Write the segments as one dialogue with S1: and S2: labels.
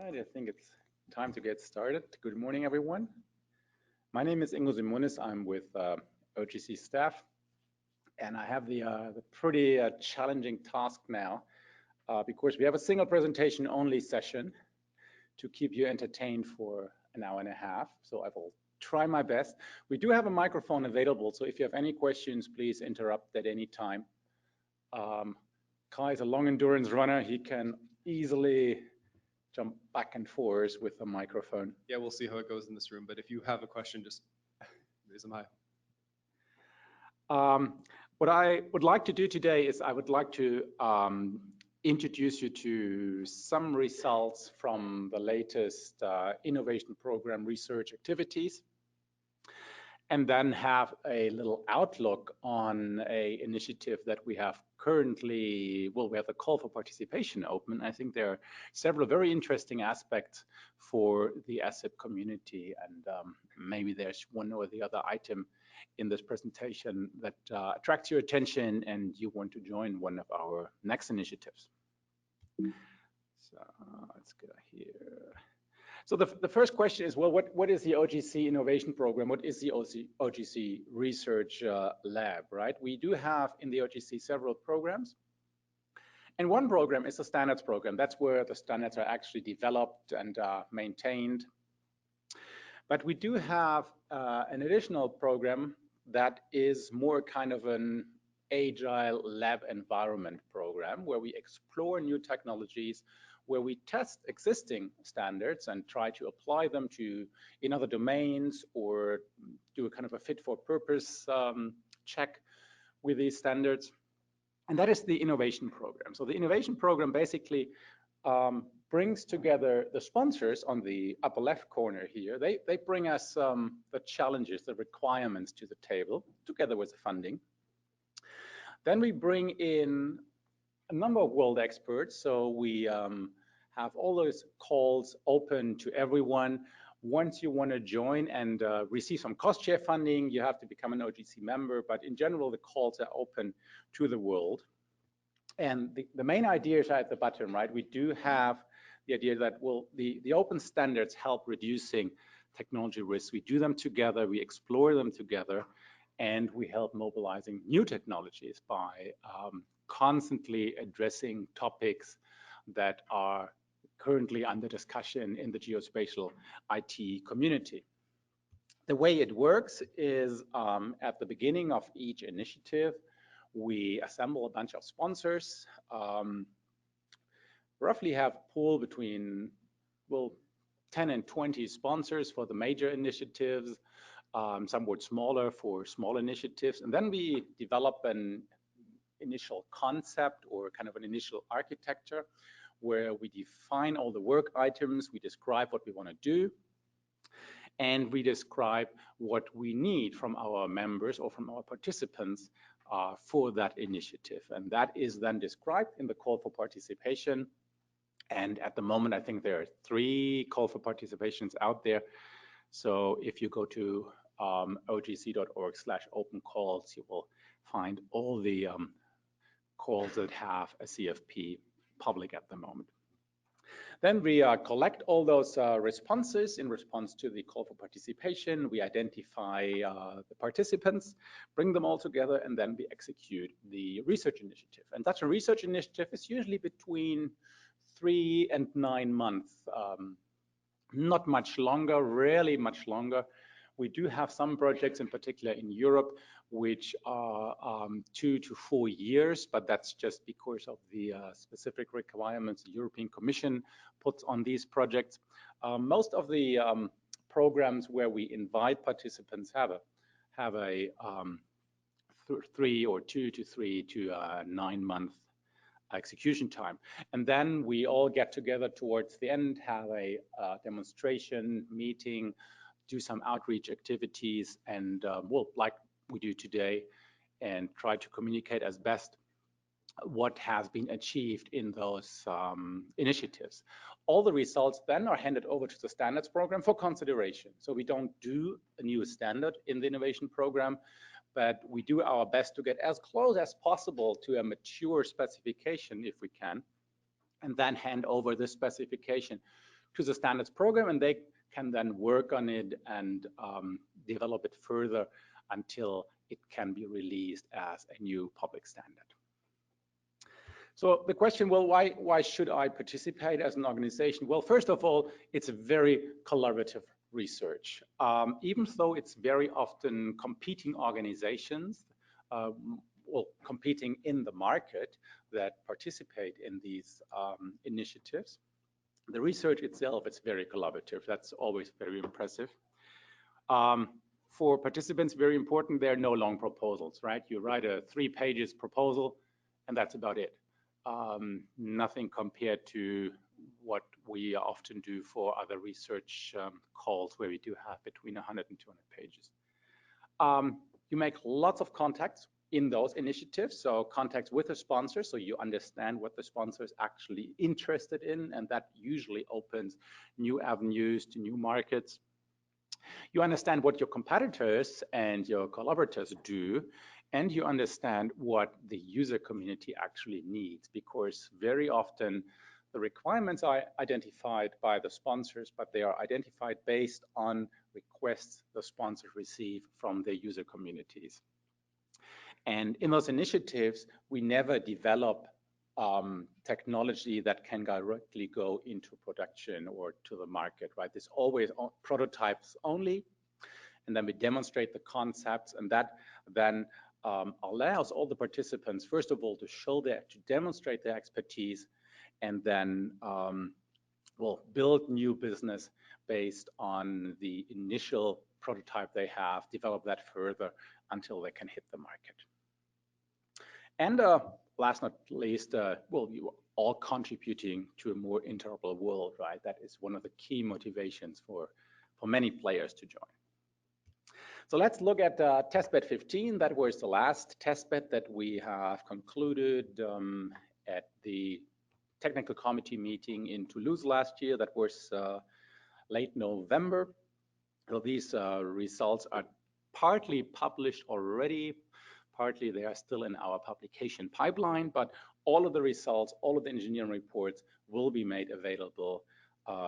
S1: right, I think it's time to get started. Good morning, everyone. My name is Ingo Simonis. I'm with OGC staff, and I have the pretty challenging task now because we have a single presentation only session to keep you entertained for an hour and a half. So I will try my best. We do have a microphone available, so if you have any questions, please interrupt at any time. Kai is a long endurance runner. He can easily jump back and forth with the microphone.
S2: Yeah, we'll see how it goes in this room, but if you have a question, just raise them high.
S1: What I would like to do today is I would like to introduce you to some results from the latest innovation program research activities, and then have a little outlook on an initiative that we have currently. Well, we have a call for participation open. I think there are several very interesting aspects for the ASIP community, and maybe there's one or the other item in this presentation that attracts your attention and you want to join one of our next initiatives. So let's go here. So the first question is, well, what is the OGC innovation program? What is the OGC research lab, right? We do have in the OGC several programs. And one program is the standards program. That's where the standards are actually developed and maintained. But we do have an additional program that is more kind of an agile lab environment program where we explore new technologies, where we test existing standards and try to apply them in other domains or do a kind of a fit for purpose check with these standards. And that is the innovation program. So the innovation program basically brings together the sponsors on the upper left corner here. They bring us the challenges, the requirements to the table together with the funding. Then we bring in a number of world experts. So we have all those calls open to everyone. Once you want to join and receive some cost share funding, you have to become an OGC member. But in general, the calls are open to the world. And the main ideas are at the bottom, right? We do have the idea that the open standards help reducing technology risks. We do them together, we explore them together, and we help mobilizing new technologies by constantly addressing topics that are currently under discussion in the geospatial IT community. The way it works is at the beginning of each initiative, we assemble a bunch of sponsors, roughly have a pool between, well, 10 and 20 sponsors for the major initiatives, somewhat smaller for small initiatives. And then we develop an initial concept or kind of an initial architecture where we define all the work items, we describe what we want to do, and we describe what we need from our members or from our participants for that initiative. And that is then described in the call for participation. And at the moment, I think there are 3 call for participations out there. So if you go to ogc.org/open calls, you will find all the calls that have a CFP public at the moment. Then we collect all those responses in response to the call for participation. We identify the participants, bring them all together, and then we execute the research initiative. And such a research initiative is usually between 3 and 9 months, not much longer, rarely much longer. We do have some projects, in particular in Europe, which are 2 to 4 years, but that's just because of the specific requirements the European Commission puts on these projects. Most of the programs where we invite participants have a 3 or 2 to 3 to 9 month execution time. And then we all get together towards the end, have a demonstration meeting, do some outreach activities, and well, like we do today, and try to communicate as best what has been achieved in those initiatives. All the results then are handed over to the standards program for consideration. So we don't do a new standard in the innovation program, but we do our best to get as close as possible to a mature specification if we can, and then hand over the specification to the standards program, and they can then work on it and develop it further until it can be released as a new public standard. So the question, well, why should I participate as an organization? Well, first of all, it's a very collaborative research. Even though it's very often competing organizations, well, competing in the market that participate in these initiatives, the research itself is very collaborative. That's always very impressive. For participants, very important, there are no long proposals, right? You write a 3-page proposal, and that's about it. Nothing compared to what we often do for other research calls where we do have between 100 and 200 pages. You make lots of contacts in those initiatives, so contacts with the sponsor, so you understand what the sponsor is actually interested in, and that usually opens new avenues to new markets. You understand what your competitors and your collaborators do, and you understand what the user community actually needs, because very often the requirements are identified by the sponsors, but they are identified based on requests the sponsors receive from their user communities. And in those initiatives, we never develop technology that can directly go into production or to the market, right? There's always prototypes only, and then we demonstrate the concepts, and that then allows all the participants, first of all, to demonstrate their expertise, and then we'll build new business based on the initial prototype they have, develop that further until they can hit the market. And last not least, well, you are all contributing to a more interoperable world, right? That is one of the key motivations for many players to join. So let's look at testbed 15. That was the last testbed that we have concluded at the technical committee meeting in Toulouse last year. That was late November. So these results are partly published already, partly they are still in our publication pipeline, but all of the results, all of the engineering reports will be made available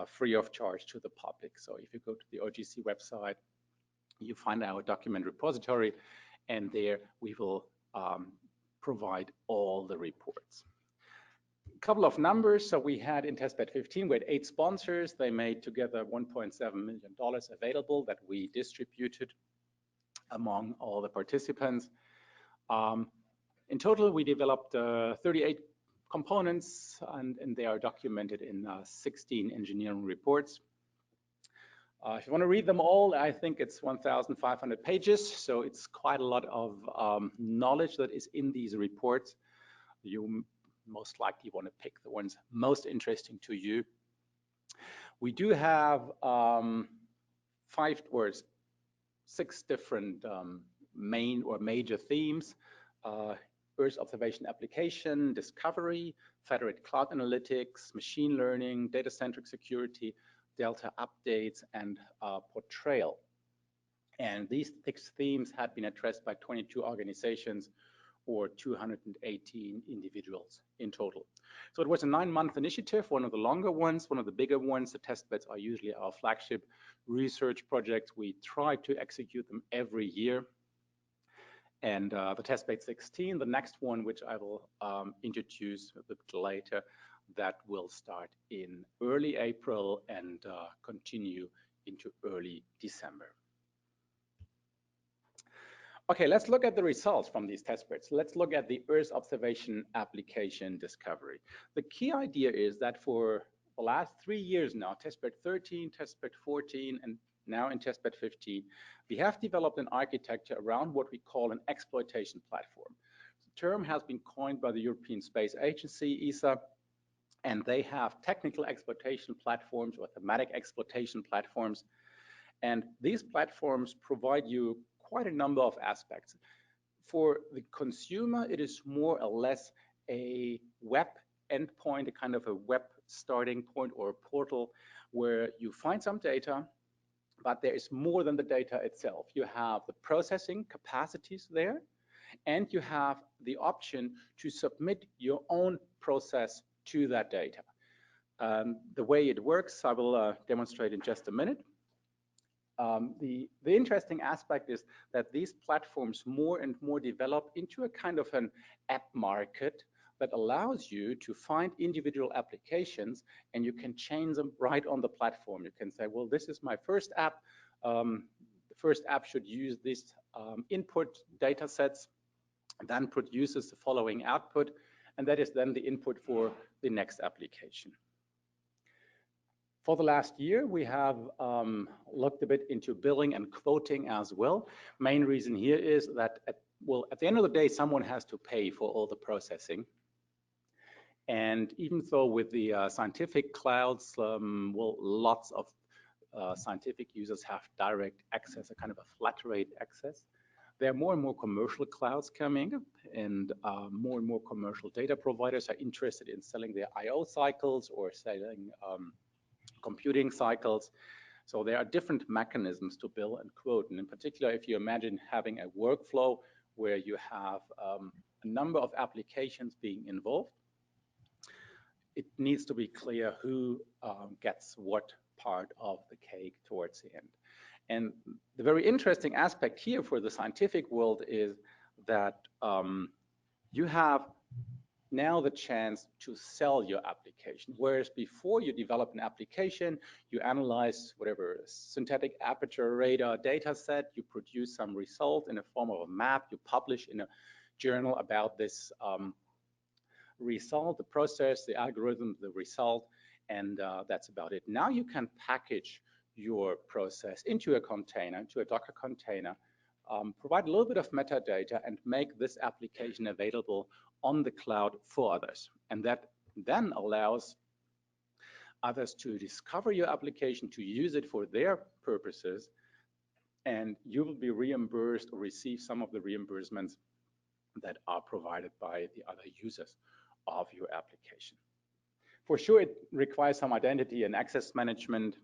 S1: free of charge to the public. So if you go to the OGC website, you find our document repository, and there we will provide all the reports. A couple of numbers. So we had in testbed 15, we had 8 sponsors. They made together $1.7 million available that we distributed among all the participants. In total, we developed 38 components, and they are documented in 16 engineering reports. If you want to read them all, I think it's 1,500 pages, so it's quite a lot of knowledge that is in these reports. You most likely want to pick the ones most interesting to you. We do have 5 or 6 different main or major themes: Earth observation application, discovery, federated cloud analytics, machine learning, data-centric security, Delta updates, and portrayal. And these 6 themes had been addressed by 22 organizations or 218 individuals in total. So it was a 9-month initiative, one of the longer ones, one of the bigger ones. The testbeds are usually our flagship research projects. We try to execute them every year. And the testbed 16, the next one, which I will introduce a bit later, that will start in early April and continue into early December. Okay, let's look at the results from these testbeds. Let's look at the Earth observation application discovery. The key idea is that for the last 3 years now, testbed 13, testbed 14, and now in testbed 15, we have developed an architecture around what we call an exploitation platform. The term has been coined by the European Space Agency, ESA, and they have technical exploitation platforms or thematic exploitation platforms. And these platforms provide you quite a number of aspects. For the consumer, it is more or less a web endpoint, a kind of a web starting point or a portal where you find some data, but there is more than the data itself. You have the processing capacities there, and you have the option to submit your own process to that data. The way it works, I will demonstrate in just a minute. The interesting aspect is that these platforms more and more develop into a kind of an app market that allows you to find individual applications, and you can change them right on the platform. You can say, well, this is my first app. The first app should use these input data sets, then produces the following output, and that is then the input for the next application. For the last year, we have looked a bit into billing and quoting as well. Main reason here is that, at the end of the day, someone has to pay for all the processing. And even though with the scientific clouds, lots of scientific users have direct access, a kind of a flat rate access. There are more and more commercial clouds coming up, and more and more commercial data providers are interested in selling their I/O cycles or selling computing cycles. So there are different mechanisms to bill and quote. And in particular, if you imagine having a workflow where you have a number of applications being involved, it needs to be clear who gets what part of the cake towards the end. And the very interesting aspect here for the scientific world is that you have now the chance to sell your application. Whereas before you develop an application, you analyze whatever synthetic aperture radar data set, you produce some result in the form of a map, you publish in a journal about this result, the process, the algorithm, the result, and that's about it. Now you can package your process into a container, into a Docker container, provide a little bit of metadata, and make this application available on the cloud for others. And that then allows others to discover your application, to use it for their purposes, and you will be reimbursed or receive some of the reimbursements that are provided by the other users of your application. For sure, it requires some identity and access management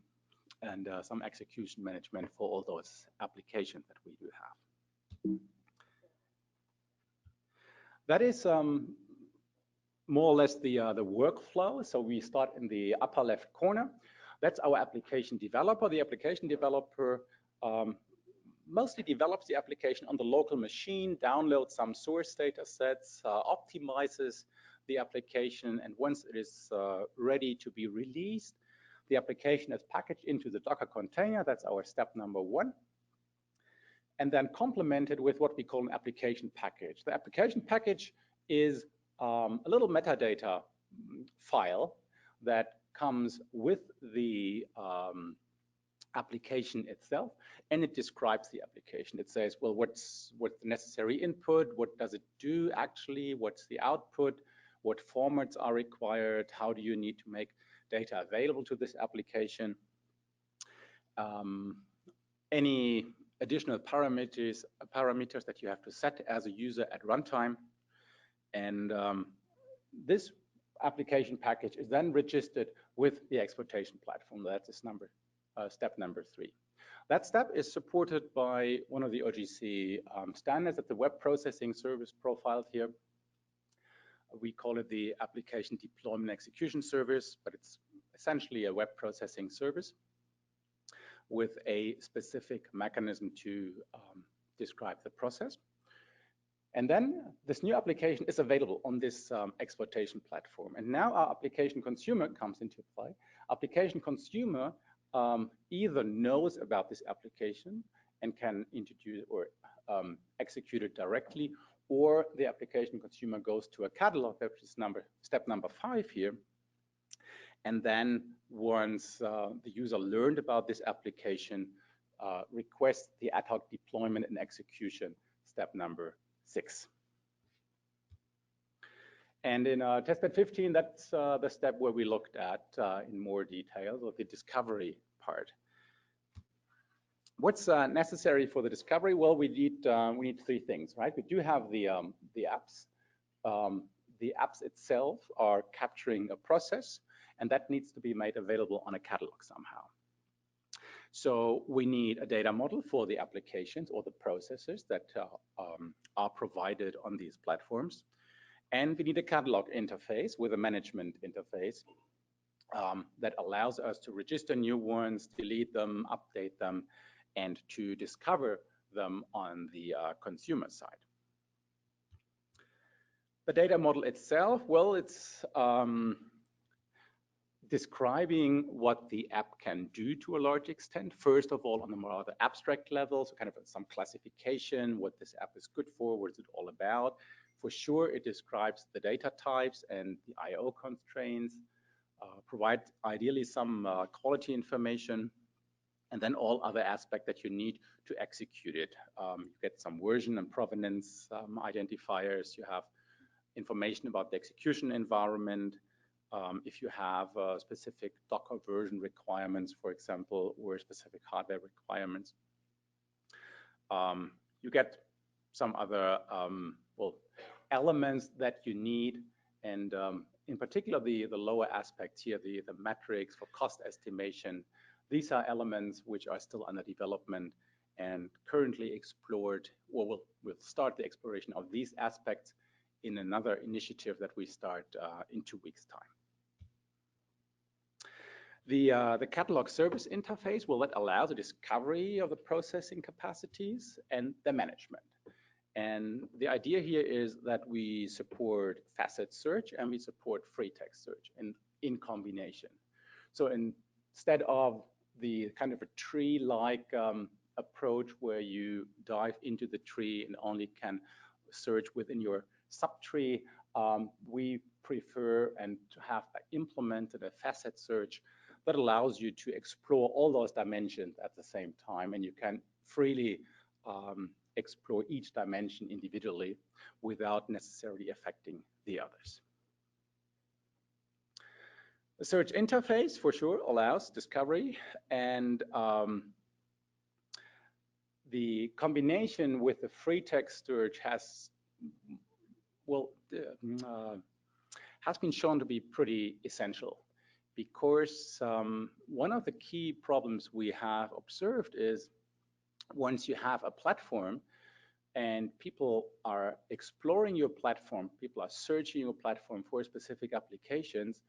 S1: and some execution management for all those applications that we do have. That is more or less the workflow. So we start in the upper left corner. That's our application developer. The application developer mostly develops the application on the local machine, downloads some source data sets, optimizes the application, and once it is ready to be released, the application is packaged into the Docker container. That's our step number one. And then complemented with what we call an application package. The application package is a little metadata file that comes with the application itself, and it describes the application. It says, well, what's the necessary input? What does it do actually? What's the output? What formats are required? How do you need to make data available to this application? Any additional parameters that you have to set as a user at runtime. And this application package is then registered with the exploitation platform. That's step number 3. That step is supported by one of the OGC standards at the web processing service profiled here. We call it the application deployment execution service, but it's essentially a web processing service with a specific mechanism to describe the process. And then this new application is available on this exploitation platform. And now our application consumer comes into play. Application consumer either knows about this application and can introduce or execute it directly, or the application consumer goes to a catalog, which is step number 5 here. And then once the user learned about this application, requests the ad hoc deployment and execution, step number 6. And in testbed 15, that's the step where we looked at in more detail, or the discovery part. What's necessary for the discovery? Well, we need 3 things, right? We do have the apps. The apps itself are capturing a process, and that needs to be made available on a catalog somehow. So we need a data model for the applications or the processes that are provided on these platforms. And we need a catalog interface with a management interface that allows us to register new ones, delete them, update them, and to discover them on the consumer side. The data model itself, well, it's describing what the app can do to a large extent. First of all, on a more abstract level, so kind of some classification, what this app is good for, what is it all about. For sure, it describes the data types and the I/O constraints, provide ideally some quality information, and then all other aspects that you need to execute it. You get some version and provenance identifiers. You have information about the execution environment. If you have specific Docker version requirements, for example, or specific hardware requirements. You get some other elements that you need, and in particular the lower aspects here, the metrics for cost estimation. These are elements which are still under development and currently explored, or we'll start the exploration of these aspects in another initiative that we start in 2 weeks' time. The catalog service interface, well, that allows the discovery of the processing capacities and the management. And the idea here is that we support facet search and we support free text search in combination. So instead of the kind of a tree-like approach where you dive into the tree and only can search within your subtree, we prefer and to have implemented a facet search that allows you to explore all those dimensions at the same time, and you can freely explore each dimension individually without necessarily affecting the others. The search interface for sure allows discovery, and the combination with the free text search has been shown to be pretty essential, because one of the key problems we have observed is once you have a platform and people are exploring your platform, people are searching your platform for specific applications,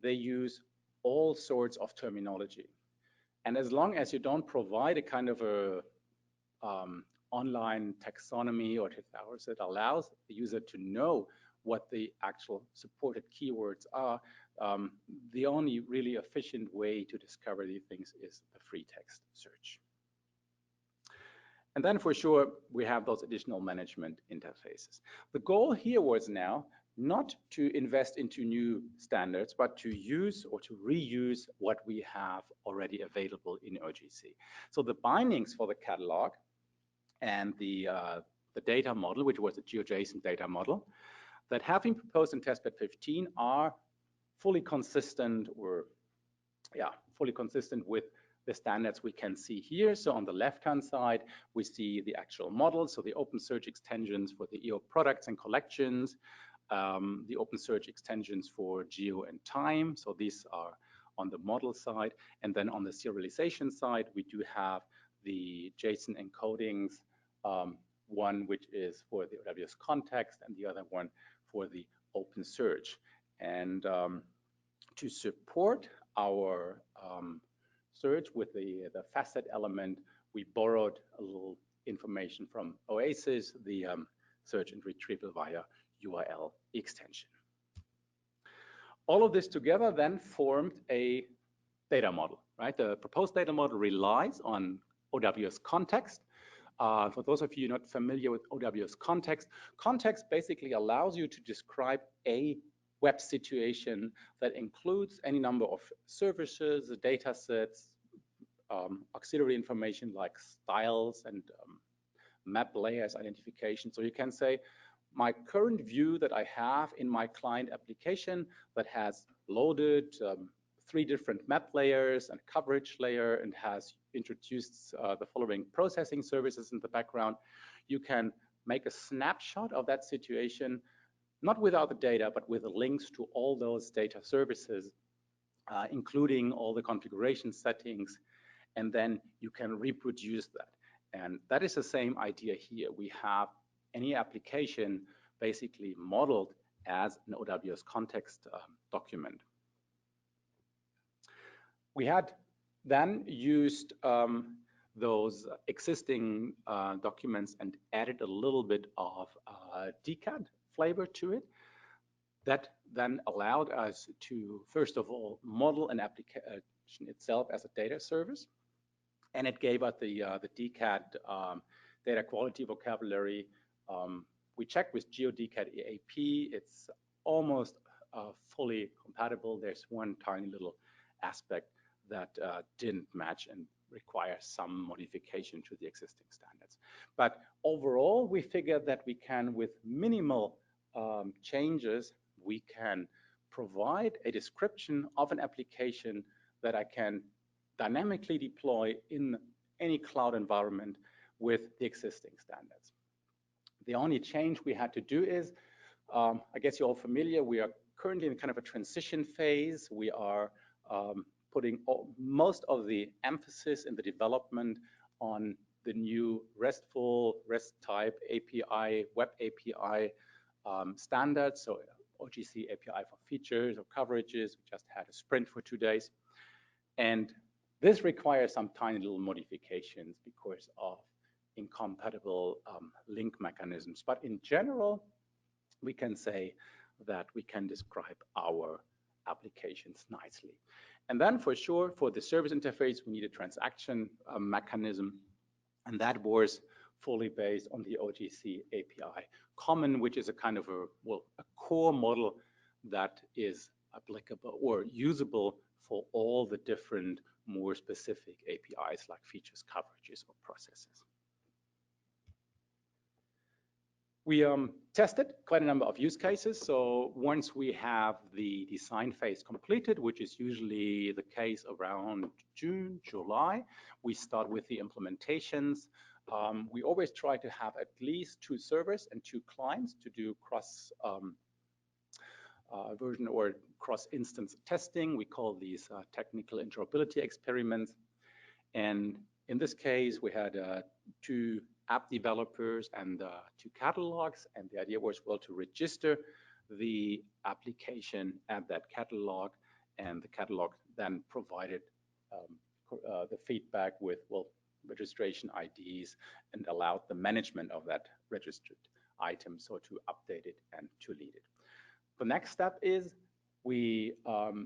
S1: they use all sorts of terminology. And as long as you don't provide a kind of a online taxonomy or thesaurus that allows the user to know what the actual supported keywords are, the only really efficient way to discover these things is the free text search. And then for sure, we have those additional management interfaces. The goal here was now not to invest into new standards, but to use or to reuse what we have already available in OGC. So the bindings for the catalog and the data model, which was a GeoJSON data model, that have been proposed in testbed 15 are fully consistent, or fully consistent with the standards we can see here. So on the left-hand side, we see the actual model, so the open search extensions for the EO products and collections, the open search extensions for geo and time. So these are on the model side. And then on the serialization side, we do have the JSON encodings, one which is for the OWS context and the other one for the open search. And to support our search with the facet element, we borrowed a little information from Oasis, the search and retrieval via URL extension. All of this together then formed a data model, right? The proposed data model relies on OWS context. For those of you not familiar with OWS context, context basically allows you to describe a web situation that includes any number of services, data sets, auxiliary information like styles and map layers identification. So you can say, my current view that I have in my client application that has loaded 3 different map layers and coverage layer and has introduced the following processing services in the background, you can make a snapshot of that situation, not without the data, but with the links to all those data services, including all the configuration settings, and then you can reproduce that. And that is the same idea here. We have any application basically modeled as an OWS context document. We had then used those existing documents and added a little bit of DCAD flavor to it. That then allowed us to, first of all, model an application itself as a data service. And it gave us the DCAD data quality vocabulary. We checked with GeoDCAD EAP. It's almost fully compatible. There's one tiny little aspect that didn't match and requires some modification to the existing standards. But overall, we figured that we can, with minimal changes, we can provide a description of an application that I can dynamically deploy in any cloud environment with the existing standards. The only change we had to do is, I guess you're all familiar, we are currently in kind of a transition phase. We are putting most of the emphasis in the development on the new RESTful, REST type API, web API standards. So OGC API for features or coverages. We just had a sprint for 2 days. And this requires some tiny little modifications because of incompatible link mechanisms. But in general, we can say that we can describe our applications nicely. And then for sure, for the service interface, we need a transaction mechanism. And that was fully based on the OGC API common, which is a kind of a core model that is applicable or usable for all the different more specific APIs like features, coverages, or processes. We tested quite a number of use cases. So once we have the design phase completed, which is usually the case around June, July, we start with the implementations. We always try to have at least 2 servers and 2 clients to do cross version or cross instance testing. We call these technical interoperability experiments. And in this case, we had 2 app developers and 2 catalogs. And the idea was, well, to register the application at that catalog. And the catalog then provided the feedback with, well, registration IDs and allowed the management of that registered item, so to update it and to lead it. The next step is we,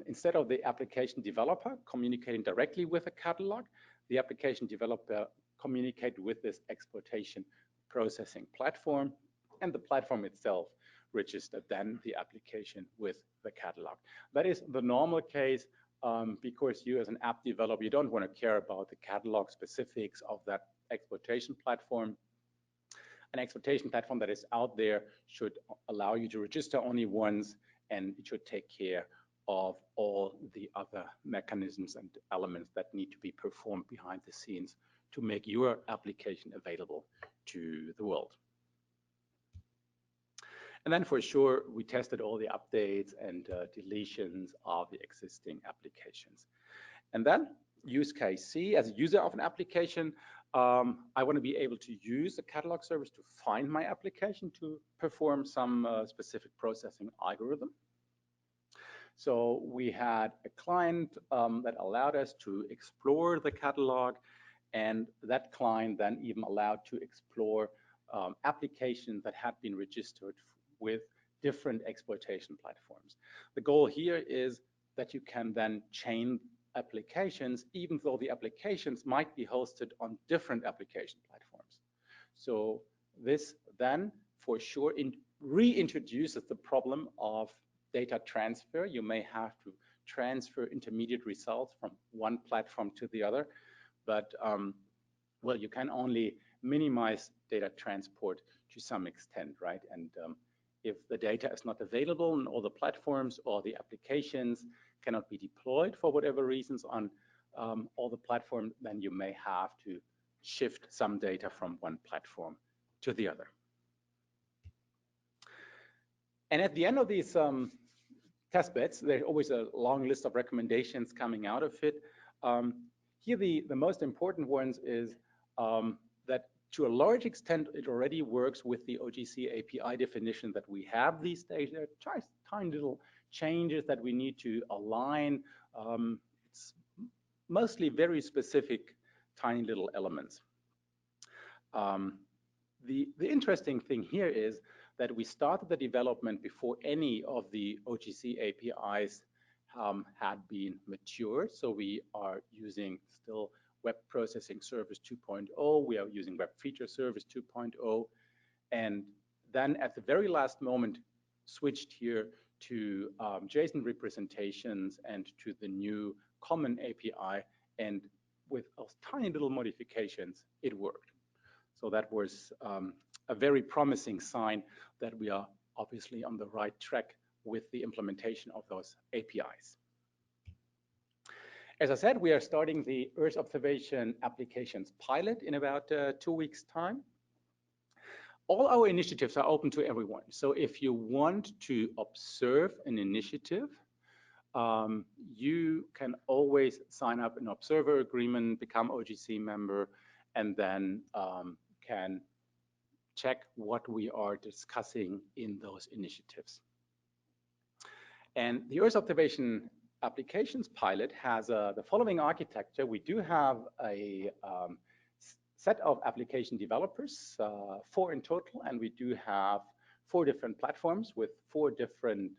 S1: instead of the application developer communicating directly with a catalog, the application developer communicated with this exploitation processing platform, and the platform itself registered then the application with the catalog. That is the normal case because you as an app developer, you don't want to care about the catalog specifics of that exploitation platform. An exploitation platform that is out there should allow you to register only once, and it should take care of all the other mechanisms and elements that need to be performed behind the scenes to make your application available to the world. And then for sure, we tested all the updates and deletions of the existing applications. And then use case C, as a user of an application, I want to be able to use the catalog service to find my application to perform some specific processing algorithm. So we had a client that allowed us to explore the catalog, and that client then even allowed to explore applications that had been registered with different exploitation platforms. The goal here is that you can then chain applications, even though the applications might be hosted on different application platforms. So this then for sure reintroduces the problem of data transfer. You may have to transfer intermediate results from one platform to the other, but well, you can only minimize data transport to some extent, right? And if the data is not available on all the platforms or the applications cannot be deployed for whatever reasons on all the platforms, then you may have to shift some data from one platform to the other. And at the end of these test beds, there's always a long list of recommendations coming out of it. Here, the most important ones is that to a large extent, it already works with the OGC API definition that we have these days. There are tiny little changes that we need to align. It's mostly very specific, tiny little elements. The interesting thing here is that we started the development before any of the OGC APIs had been matured. So we are using still Web Processing Service 2.0. We are using Web Feature Service 2.0. And then at the very last moment, switched here to JSON representations and to the new common API. And with tiny little modifications, it worked. So that was a very promising sign that we are obviously on the right track with the implementation of those APIs. As I said, we are starting the Earth observation applications pilot in about 2 weeks' time. All our initiatives are open to everyone. So if you want to observe an initiative, you can always sign up an observer agreement, become OGC member, and then can check what we are discussing in those initiatives. And the Earth observation applications pilot has the following architecture. We do have a set of application developers, 4 in total, and we do have 4 different platforms with 4 different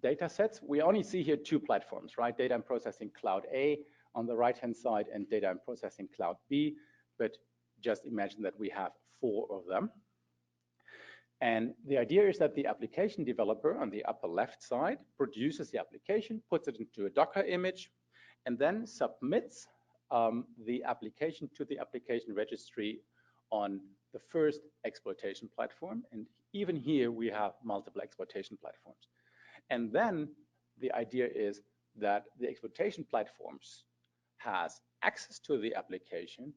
S1: data sets. We only see here 2 platforms, right? Data and Processing Cloud A on the right-hand side and Data and Processing Cloud B, but just imagine that we have 4 of them. And the idea is that the application developer on the upper left side produces the application, puts it into a Docker image, and then submits the application to the application registry on the first exploitation platform. And even here, we have multiple exploitation platforms. And then the idea is that the exploitation platforms has access to the application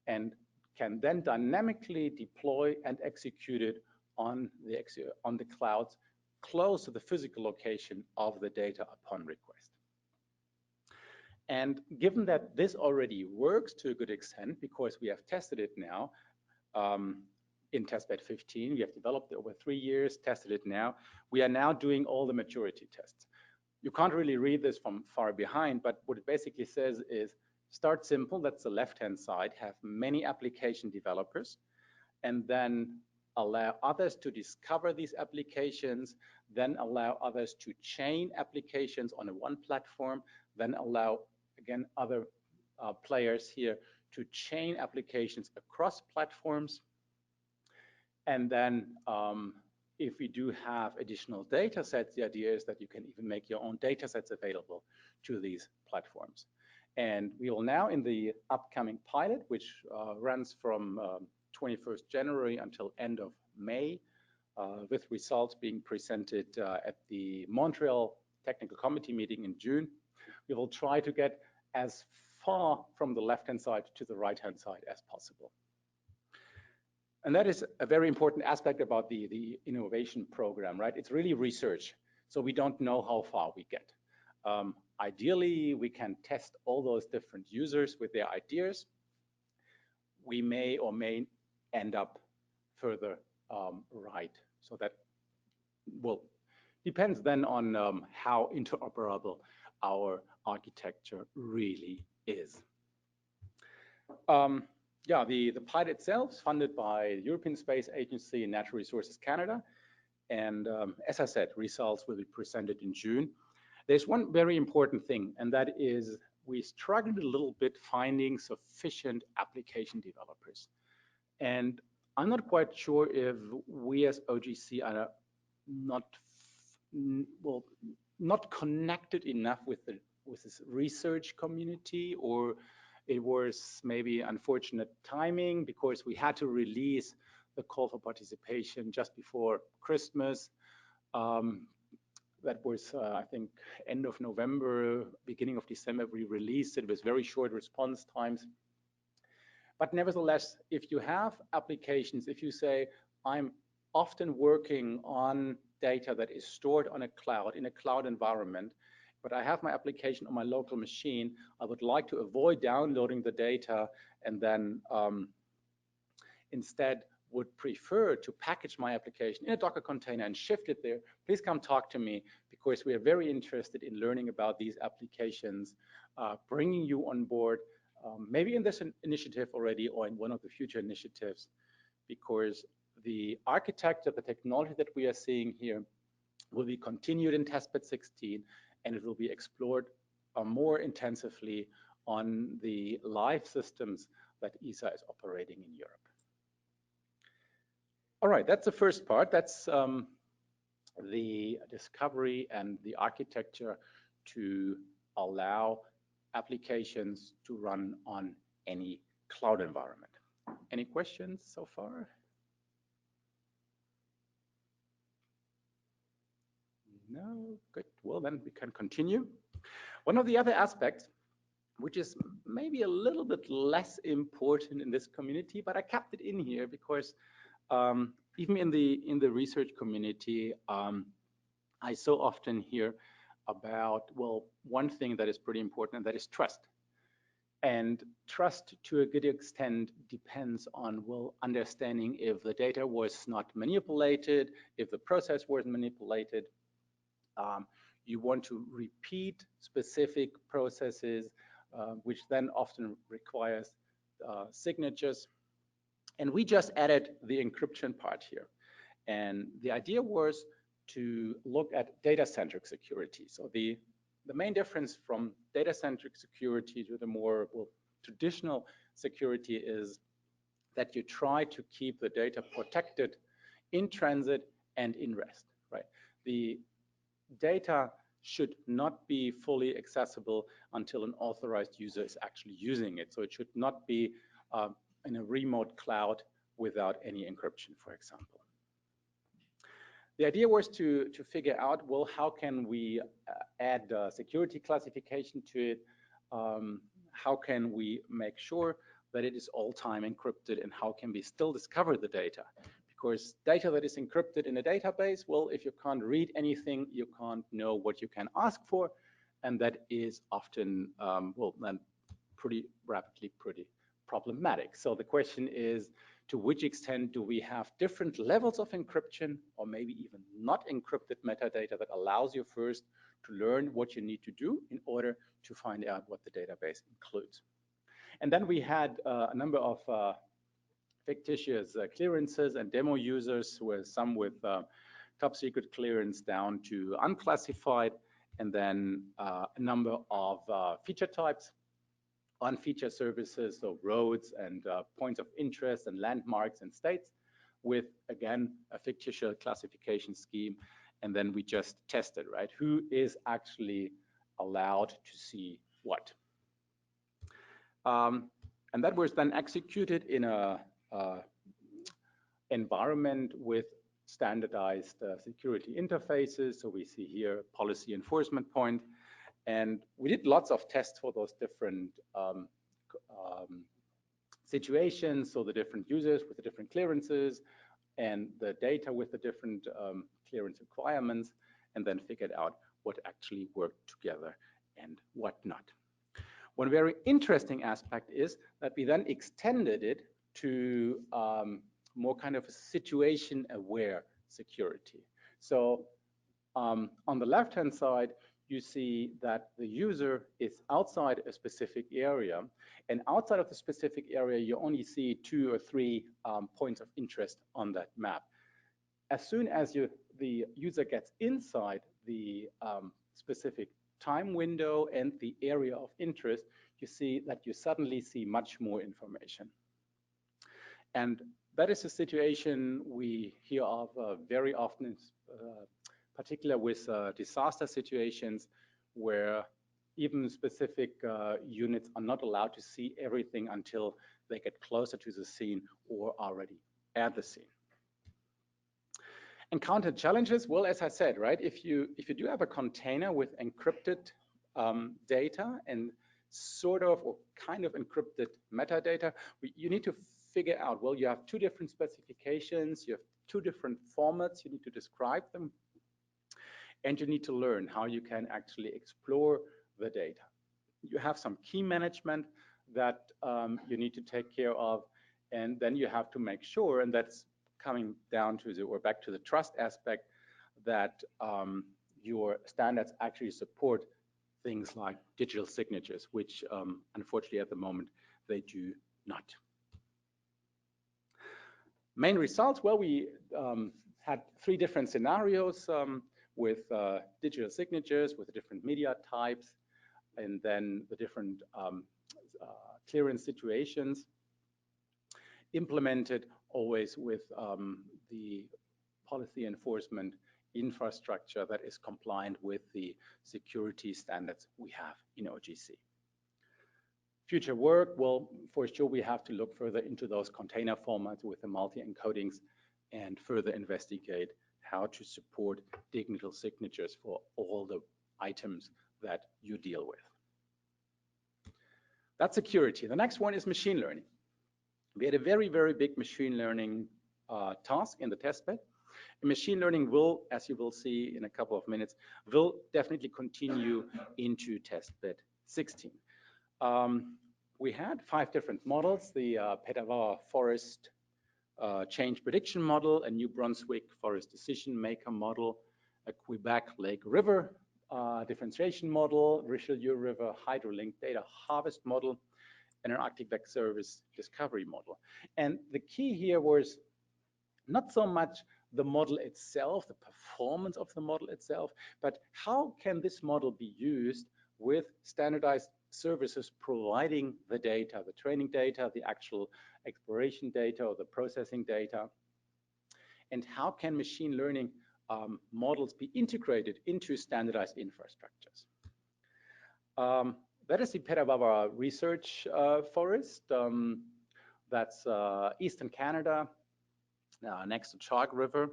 S1: and can then dynamically deploy and execute it on the clouds close to the physical location of the data upon request. And given that this already works to a good extent, because we have tested it now in testbed 15, we have developed it over 3 years, tested it now, we are now doing all the maturity tests. You can't really read this from far behind, but what it basically says is start simple, that's the left-hand side, have many application developers, and then allow others to discover these applications, then allow others to chain applications on one platform, then allow, again, other players here to chain applications across platforms. And then if we do have additional data sets, the idea is that you can even make your own data sets available to these platforms. And we will now, in the upcoming pilot, which runs from 21st January until end of May, with results being presented at the Montreal Technical Committee meeting in June, we will try to get as far from the left-hand side to the right-hand side as possible. And that is a very important aspect about the innovation program, right? It's really research, so we don't know how far we get. Ideally, we can test all those different users with their ideas. We may or may end up further right. So that will depends then on how interoperable our architecture really is. Yeah, the pilot itself is funded by the European Space Agency and Natural Resources Canada. And as I said, results will be presented in June. There's one very important thing, and that is we struggled a little bit finding sufficient application developers. And I'm not quite sure if we as OGC are not connected enough with this research community, or it was maybe unfortunate timing because we had to release the call for participation just before Christmas. That was, I think, end of November, beginning of December, we released it. It was very short response times. But nevertheless, if you have applications, if you say, I'm often working on data that is stored on a cloud, in a cloud environment, but I have my application on my local machine, I would like to avoid downloading the data and then instead would prefer to package my application in a Docker container and shift it there, please come talk to me, because we are very interested in learning about these applications, bringing you on board, maybe in this initiative already or in one of the future initiatives, because the architecture, the technology that we are seeing here will be continued in testbed 16, and it will be explored more intensively on the live systems that ESA is operating in Europe. All right, that's the first part. That's the discovery and the architecture to allow applications to run on any cloud environment. Any questions so far? No? Good. Well, then we can continue. One of the other aspects, which is maybe a little bit less important in this community, but I kept it in here because even in the research community, I so often hear about, well, one thing that is pretty important, and that is trust. And trust, to a good extent, depends on, well, understanding if the data was not manipulated, if the process was manipulated. You want to repeat specific processes, which then often requires signatures. And we just added the encryption part here. And the idea was to look at data-centric security. So the main difference from data-centric security to the more, well, traditional security is that you try to keep the data protected in transit and in rest, right? The data should not be fully accessible until an authorized user is actually using it. So it should not be in a remote cloud without any encryption, for example. The idea was to figure out, well, how can we add security classification to it? How can we make sure that it is all-time encrypted, and how can we still discover the data? Because data that is encrypted in a database, well, if you can't read anything, you can't know what you can ask for, and that is often, well, then pretty rapidly pretty problematic. So the question is, to which extent do we have different levels of encryption, or maybe even not encrypted metadata that allows you first to learn what you need to do in order to find out what the database includes? And then we had a number of fictitious clearances and demo users, who were some with top secret clearance down to unclassified, and then a number of feature types on feature services, so roads and points of interest and landmarks and states, with, again, a fictitious classification scheme. And then we just tested, right? Who is actually allowed to see what? And that was then executed in a environment with standardized security interfaces. So we see here policy enforcement point. And we did lots of tests for those different situations. So the different users with the different clearances and the data with the different clearance requirements, and then figured out what actually worked together and what not. One very interesting aspect is that we then extended it to more kind of a situation-aware security. So on the left-hand side, you see that the user is outside a specific area, and outside of the specific area, you only see 2 or 3 points of interest on that map. As soon as the user gets inside the specific time window and the area of interest, you see that you suddenly see much more information. And that is a situation we hear of very often, particularly with disaster situations, where even specific units are not allowed to see everything until they get closer to the scene or already at the scene. Encountered challenges, well, as I said, right, if you do have a container with encrypted data and sort of or kind of encrypted metadata, you need to figure out, well, you have 2 different specifications, you have 2 different formats, you need to describe them, and you need to learn how you can actually explore the data. You have some key management that you need to take care of, and then you have to make sure, and that's coming down to the, or back to the trust aspect, that your standards actually support things like digital signatures, which unfortunately at the moment they do not. Main results, well, we had 3 different scenarios with digital signatures, with the different media types, and then the different clearance situations, implemented always with the policy enforcement infrastructure that is compliant with the security standards we have in OGC. Future work, well, for sure we have to look further into those container formats with the multi-encodings and further investigate how to support digital signatures for all the items that you deal with. That's security. The next one is machine learning. We had a very, very big machine learning task in the testbed. Machine learning will, as you will see in a couple of minutes, will definitely continue into testbed 16. We had 5 different models: the Petawawa Forest Change Prediction Model, a New Brunswick Forest Decision Maker Model, a Quebec Lake River Differentiation Model, Richelieu River Hydrolink Data Harvest Model, and an Arctic Web Service Discovery Model. And the key here was not so much the model itself, the performance of the model itself, but how can this model be used with standardized services providing the data, the training data, the actual exploration data, or the processing data, and how can machine learning models be integrated into standardized infrastructures. That is the Petawawa Research Forest. That's eastern Canada, next to Chalk River.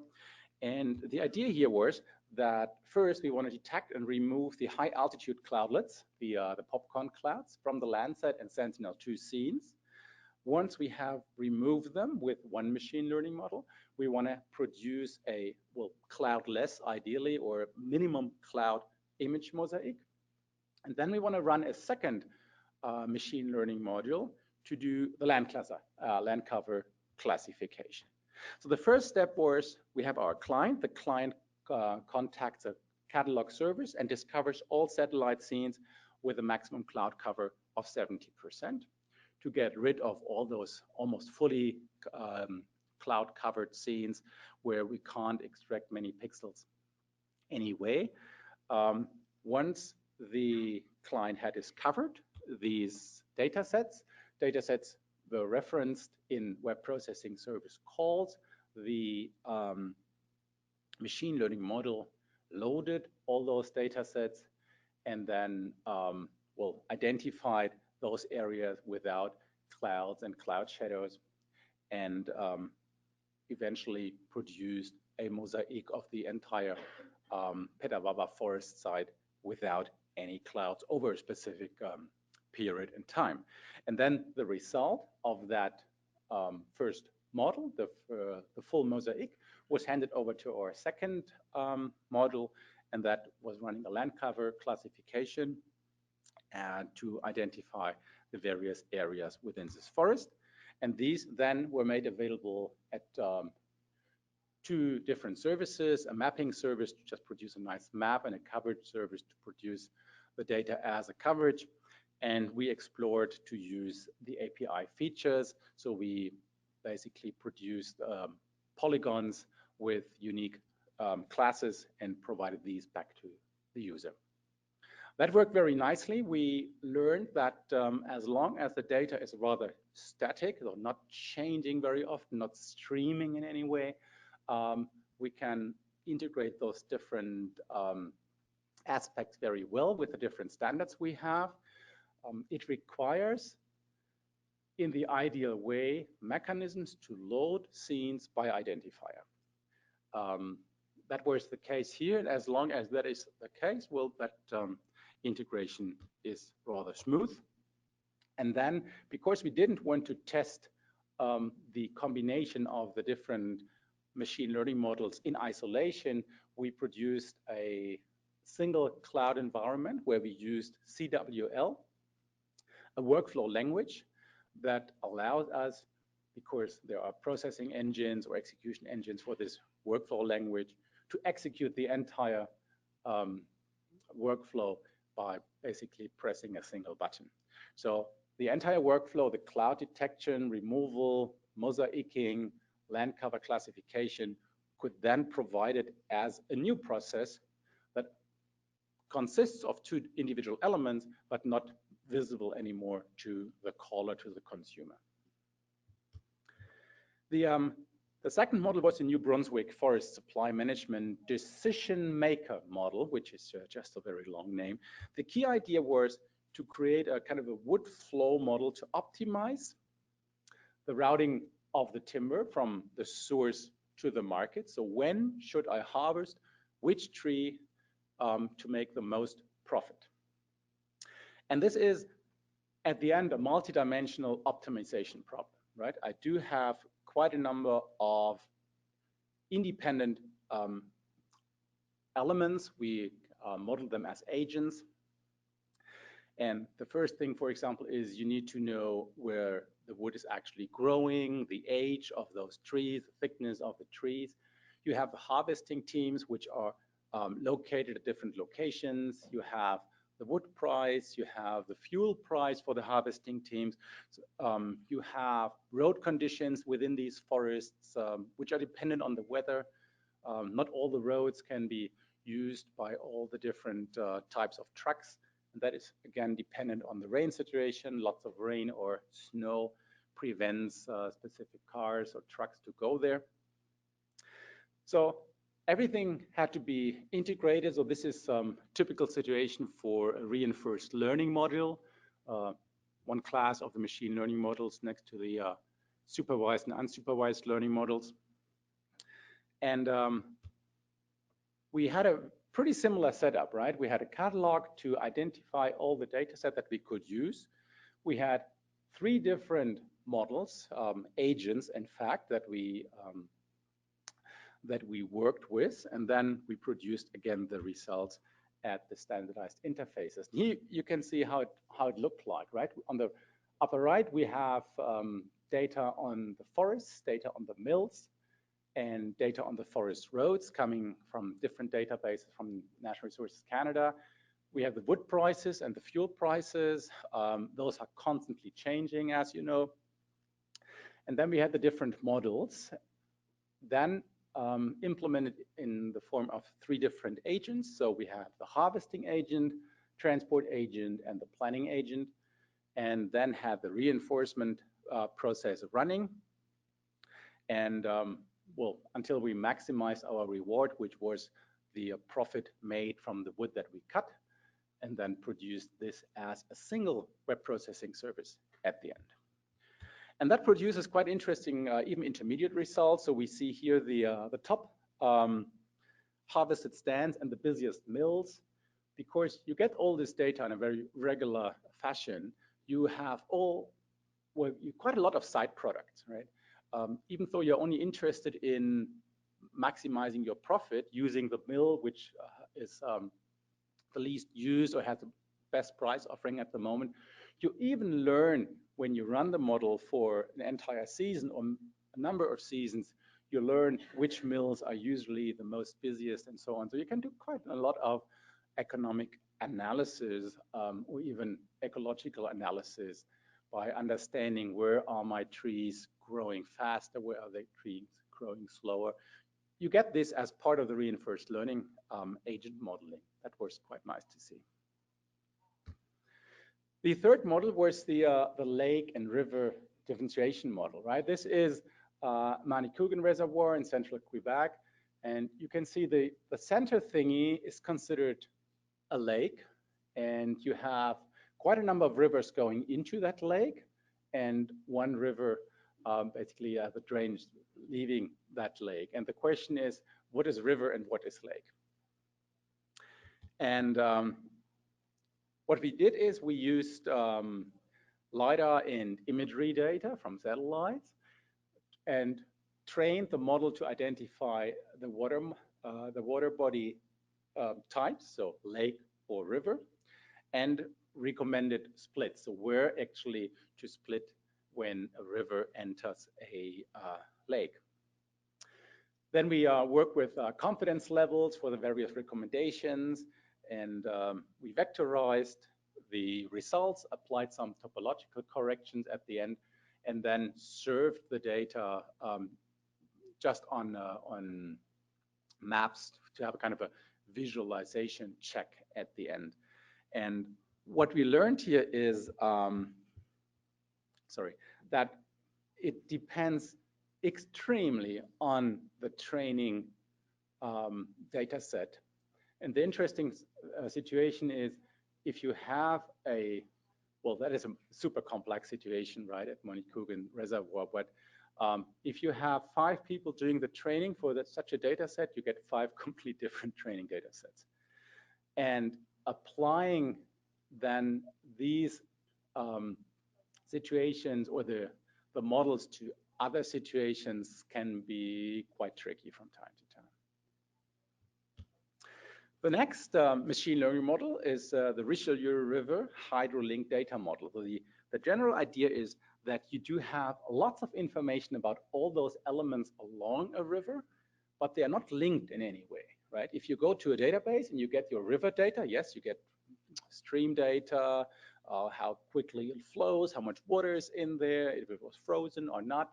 S1: And the idea here was that first we want to detect and remove the high altitude cloudlets, the popcorn clouds from the Landsat and Sentinel-2 scenes. Once we have removed them with one machine learning model, we want to produce a, well, cloudless ideally, or minimum cloud image mosaic. And then we want to run a second machine learning module to do the land cover classification. So the first step was we have our client. The client contacts a catalog service and discovers all satellite scenes with a maximum cloud cover of 70% to get rid of all those almost fully cloud covered scenes where we can't extract many pixels anyway. Once the client had discovered these data sets were referenced in web processing service calls. The machine learning model loaded all those data sets and then identified those areas without clouds and cloud shadows, and eventually produced a mosaic of the entire Petawawa forest site without any clouds over a specific period in time. And then the result of that first model, the full mosaic, was handed over to our second model, and that was running a land cover classification and to identify the various areas within this forest. And these then were made available at 2 different services: a mapping service to just produce a nice map, and a coverage service to produce the data as a coverage. And we explored to use the API features. So we basically produced polygons with unique classes and provided these back to the user. That worked very nicely. We learned that as long as the data is rather static, or not changing very often, not streaming in any way, we can integrate those different aspects very well with the different standards we have. It requires, in the ideal way, mechanisms to load scenes by identifier. That was the case here, and as long as that is the case, well, that integration is rather smooth. And then, because we didn't want to test the combination of the different machine learning models in isolation, we produced a single cloud environment where we used CWL, a workflow language that allows us, because there are processing engines or execution engines for this workflow language, to execute the entire workflow by basically pressing a single button. So the entire workflow, the cloud detection, removal, mosaicing, land cover classification, could then provide it as a new process that consists of two individual elements, but not visible anymore to the caller, to the consumer. The second model was the New Brunswick Forest Supply Management Decision Maker model, which is just a very long name. The key idea was to create a kind of a wood flow model to optimize the routing of the timber from the source to the market. So when should I harvest which tree to make the most profit? And this is, at the end, a multidimensional optimization problem, right? I do have quite a number of independent elements. We model them as agents. And the first thing, for example, is you need to know where the wood is actually growing, the age of those trees, the thickness of the trees. You have the harvesting teams, which are located at different locations. You have the wood price, you have the fuel price for the harvesting teams. You have road conditions within these forests, which are dependent on the weather. Not all the roads can be used by all the different types of trucks. And that is, again, dependent on the rain situation. Lots of rain or snow prevents specific cars or trucks to go there. So everything had to be integrated. So this is some typical situation for a reinforced learning module. One class of the machine learning models next to the supervised and unsupervised learning models. And we had a pretty similar setup, right? We had a catalog to identify all the data set that we could use. We had 3 different models, agents, in fact, that we worked with, and then we produced again the results at the standardized interfaces. Here you can see how it looked like, right? On the upper right, we have data on the forests, data on the mills, and data on the forest roads coming from different databases from Natural Resources Canada. We have the wood prices and the fuel prices. Those are constantly changing, as you know. And then we had the different models, then implemented in the form of 3 different agents. So we have the harvesting agent, transport agent, and the planning agent, and then had the reinforcement process running. And well, until we maximize our reward, which was the profit made from the wood that we cut, and then produced this as a single web processing service at the end. And that produces quite interesting, even intermediate results. So we see here the top harvested stands and the busiest mills. Because you get all this data in a very regular fashion, you have quite a lot of side products, right? Even though you're only interested in maximizing your profit using the mill, which is the least used or has the best price offering at the moment, you even learn when you run the model for an entire season or a number of seasons, you learn which mills are usually the most busiest and so on. So you can do quite a lot of economic analysis or even ecological analysis by understanding where are my trees growing faster, where are the trees growing slower. You get this as part of the reinforced learning agent modeling. That was quite nice to see. The third model was the lake and river differentiation model, right? This is Manicouagan Reservoir in central Quebec. And you can see the center thingy is considered a lake. And you have quite a number of rivers going into that lake. And one river basically the drainage leaving that lake. And the question is, what is river and what is lake? And what we did is we used LiDAR and imagery data from satellites and trained the model to identify the water body types, so lake or river, and recommended splits, so where actually to split when a river enters a lake. Then we work with confidence levels for the various recommendations, and we vectorized the results, applied some topological corrections at the end, and then served the data just on maps to have a kind of a visualization check at the end. And what we learned here is, that it depends extremely on the training data set. And the interesting situation is if you have well, that is a super complex situation, right, at Manicouagan Reservoir, but if you have 5 people doing the training for such a data set, you get 5 completely different training data sets. And applying then these situations or the models to other situations can be quite tricky from time to time. The next machine learning model is the Richelieu River hydrolink data model. The general idea is that you do have lots of information about all those elements along a river, but they are not linked in any way, right? If you go to a database and you get your river data, yes, you get stream data, how quickly it flows, how much water is in there, if it was frozen or not.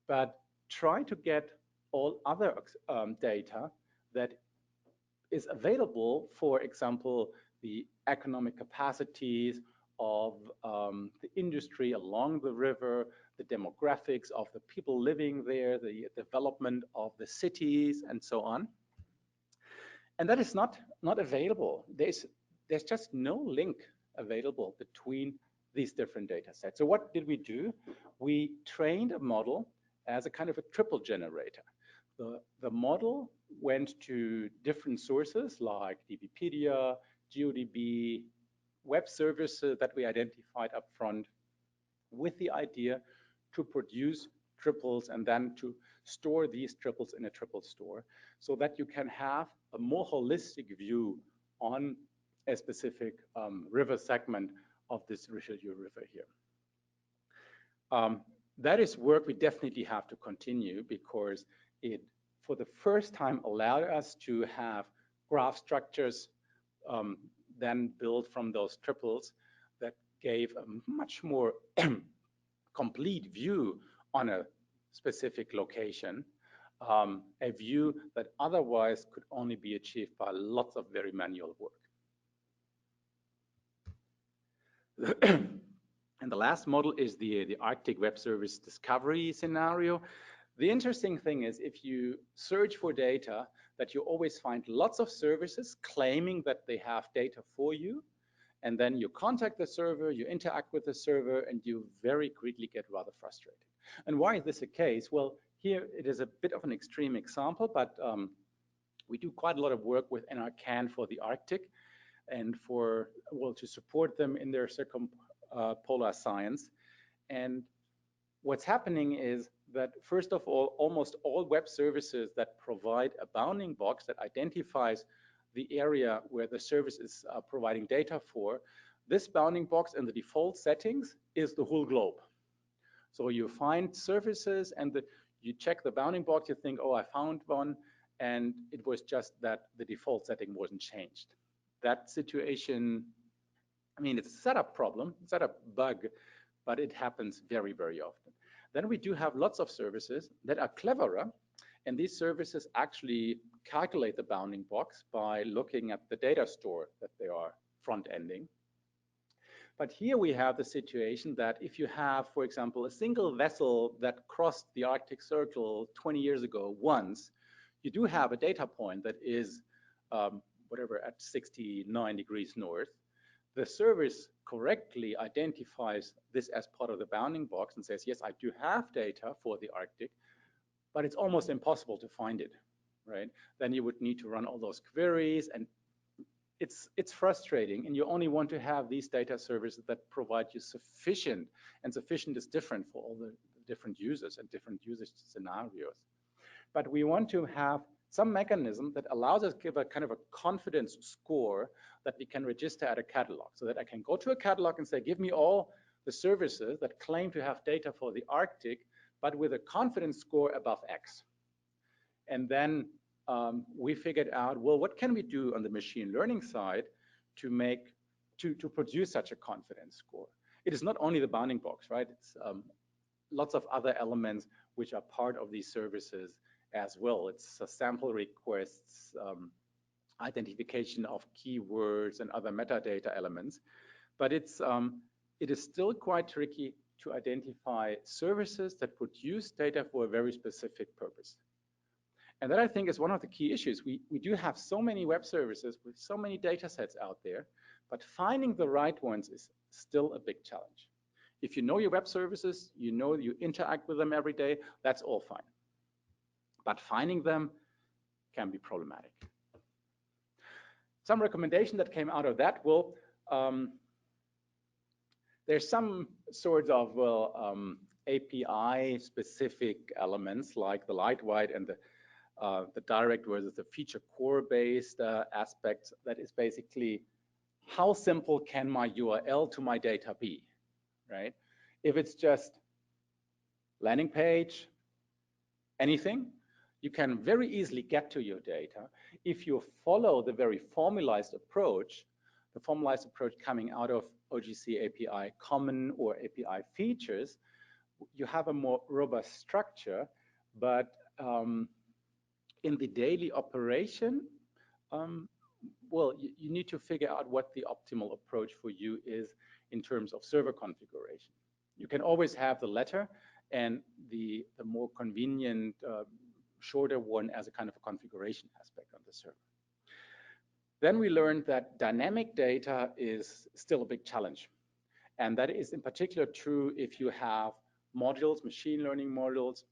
S1: But try to get all other data that is available, for example, the economic capacities of the industry along the river, the demographics of the people living there, the development of the cities, and so on. And that is not available. There's just no link available between these different data sets. So what did we do? We trained a model as a kind of a triple generator. The model went to different sources like DBpedia, GeoDB, web services that we identified up front, with the idea to produce triples and then to store these triples in a triple store so that you can have a more holistic view on a specific river segment of this Richelieu River here. That is work we definitely have to continue because it, for the first time, allowed us to have graph structures then built from those triples that gave a much more complete view on a specific location, a view that otherwise could only be achieved by lots of very manual work. And the last model is the Arctic Web Service discovery scenario. The interesting thing is if you search for data, that you always find lots of services claiming that they have data for you, and then you contact the server, you interact with the server, and you very quickly get rather frustrated. And why is this a case? Well, here it is a bit of an extreme example, but we do quite a lot of work with NRCan for the Arctic and to support them in their circumpolar science. And what's happening is that, first of all, almost all web services that provide a bounding box that identifies the area where the service is providing data for, this bounding box in the default settings is the whole globe. So you find services and you check the bounding box, you think, oh, I found one, and it was just that the default setting wasn't changed. That situation, I mean, it's a setup problem, setup bug, but it happens very, very often. Then we do have lots of services that are cleverer, and these services actually calculate the bounding box by looking at the data store that they are front-ending. But here we have the situation that if you have, for example, a single vessel that crossed the Arctic Circle 20 years ago once, you do have a data point that is whatever at 69 degrees north. The service correctly identifies this as part of the bounding box and says, yes, I do have data for the Arctic, but it's almost impossible to find it, right? Then you would need to run all those queries, and it's frustrating, and you only want to have these data services that provide you sufficient, and sufficient is different for all the different users and different usage scenarios. But we want to have some mechanism that allows us to give a kind of a confidence score that we can register at a catalog, so that I can go to a catalog and say, give me all the services that claim to have data for the Arctic, but with a confidence score above X. And then we figured out, well, what can we do on the machine learning side to produce such a confidence score? It is not only the bounding box, right? It's lots of other elements which are part of these services as well. It's sample requests, identification of keywords and other metadata elements. But it is still quite tricky to identify services that produce data for a very specific purpose. And that, I think, is one of the key issues. We do have so many web services with so many data sets out there, but finding the right ones is still a big challenge. If you know your web services, you know you interact with them every day, that's all fine. But finding them can be problematic. Some recommendation that came out of that, well, there's some sort of API-specific elements like the lightweight and the direct versus the feature core-based aspects. That is basically, how simple can my URL to my data be, right? If it's just landing page, anything, you can very easily get to your data. If you follow the very formalized approach, the formalized approach coming out of OGC API common or API features, you have a more robust structure, but in the daily operation, well, you need to figure out what the optimal approach for you is in terms of server configuration. You can always have the latter and the more convenient, shorter one as a kind of a configuration aspect on the server. Then we learned that dynamic data is still a big challenge. And that is in particular true if you have modules, machine learning modules,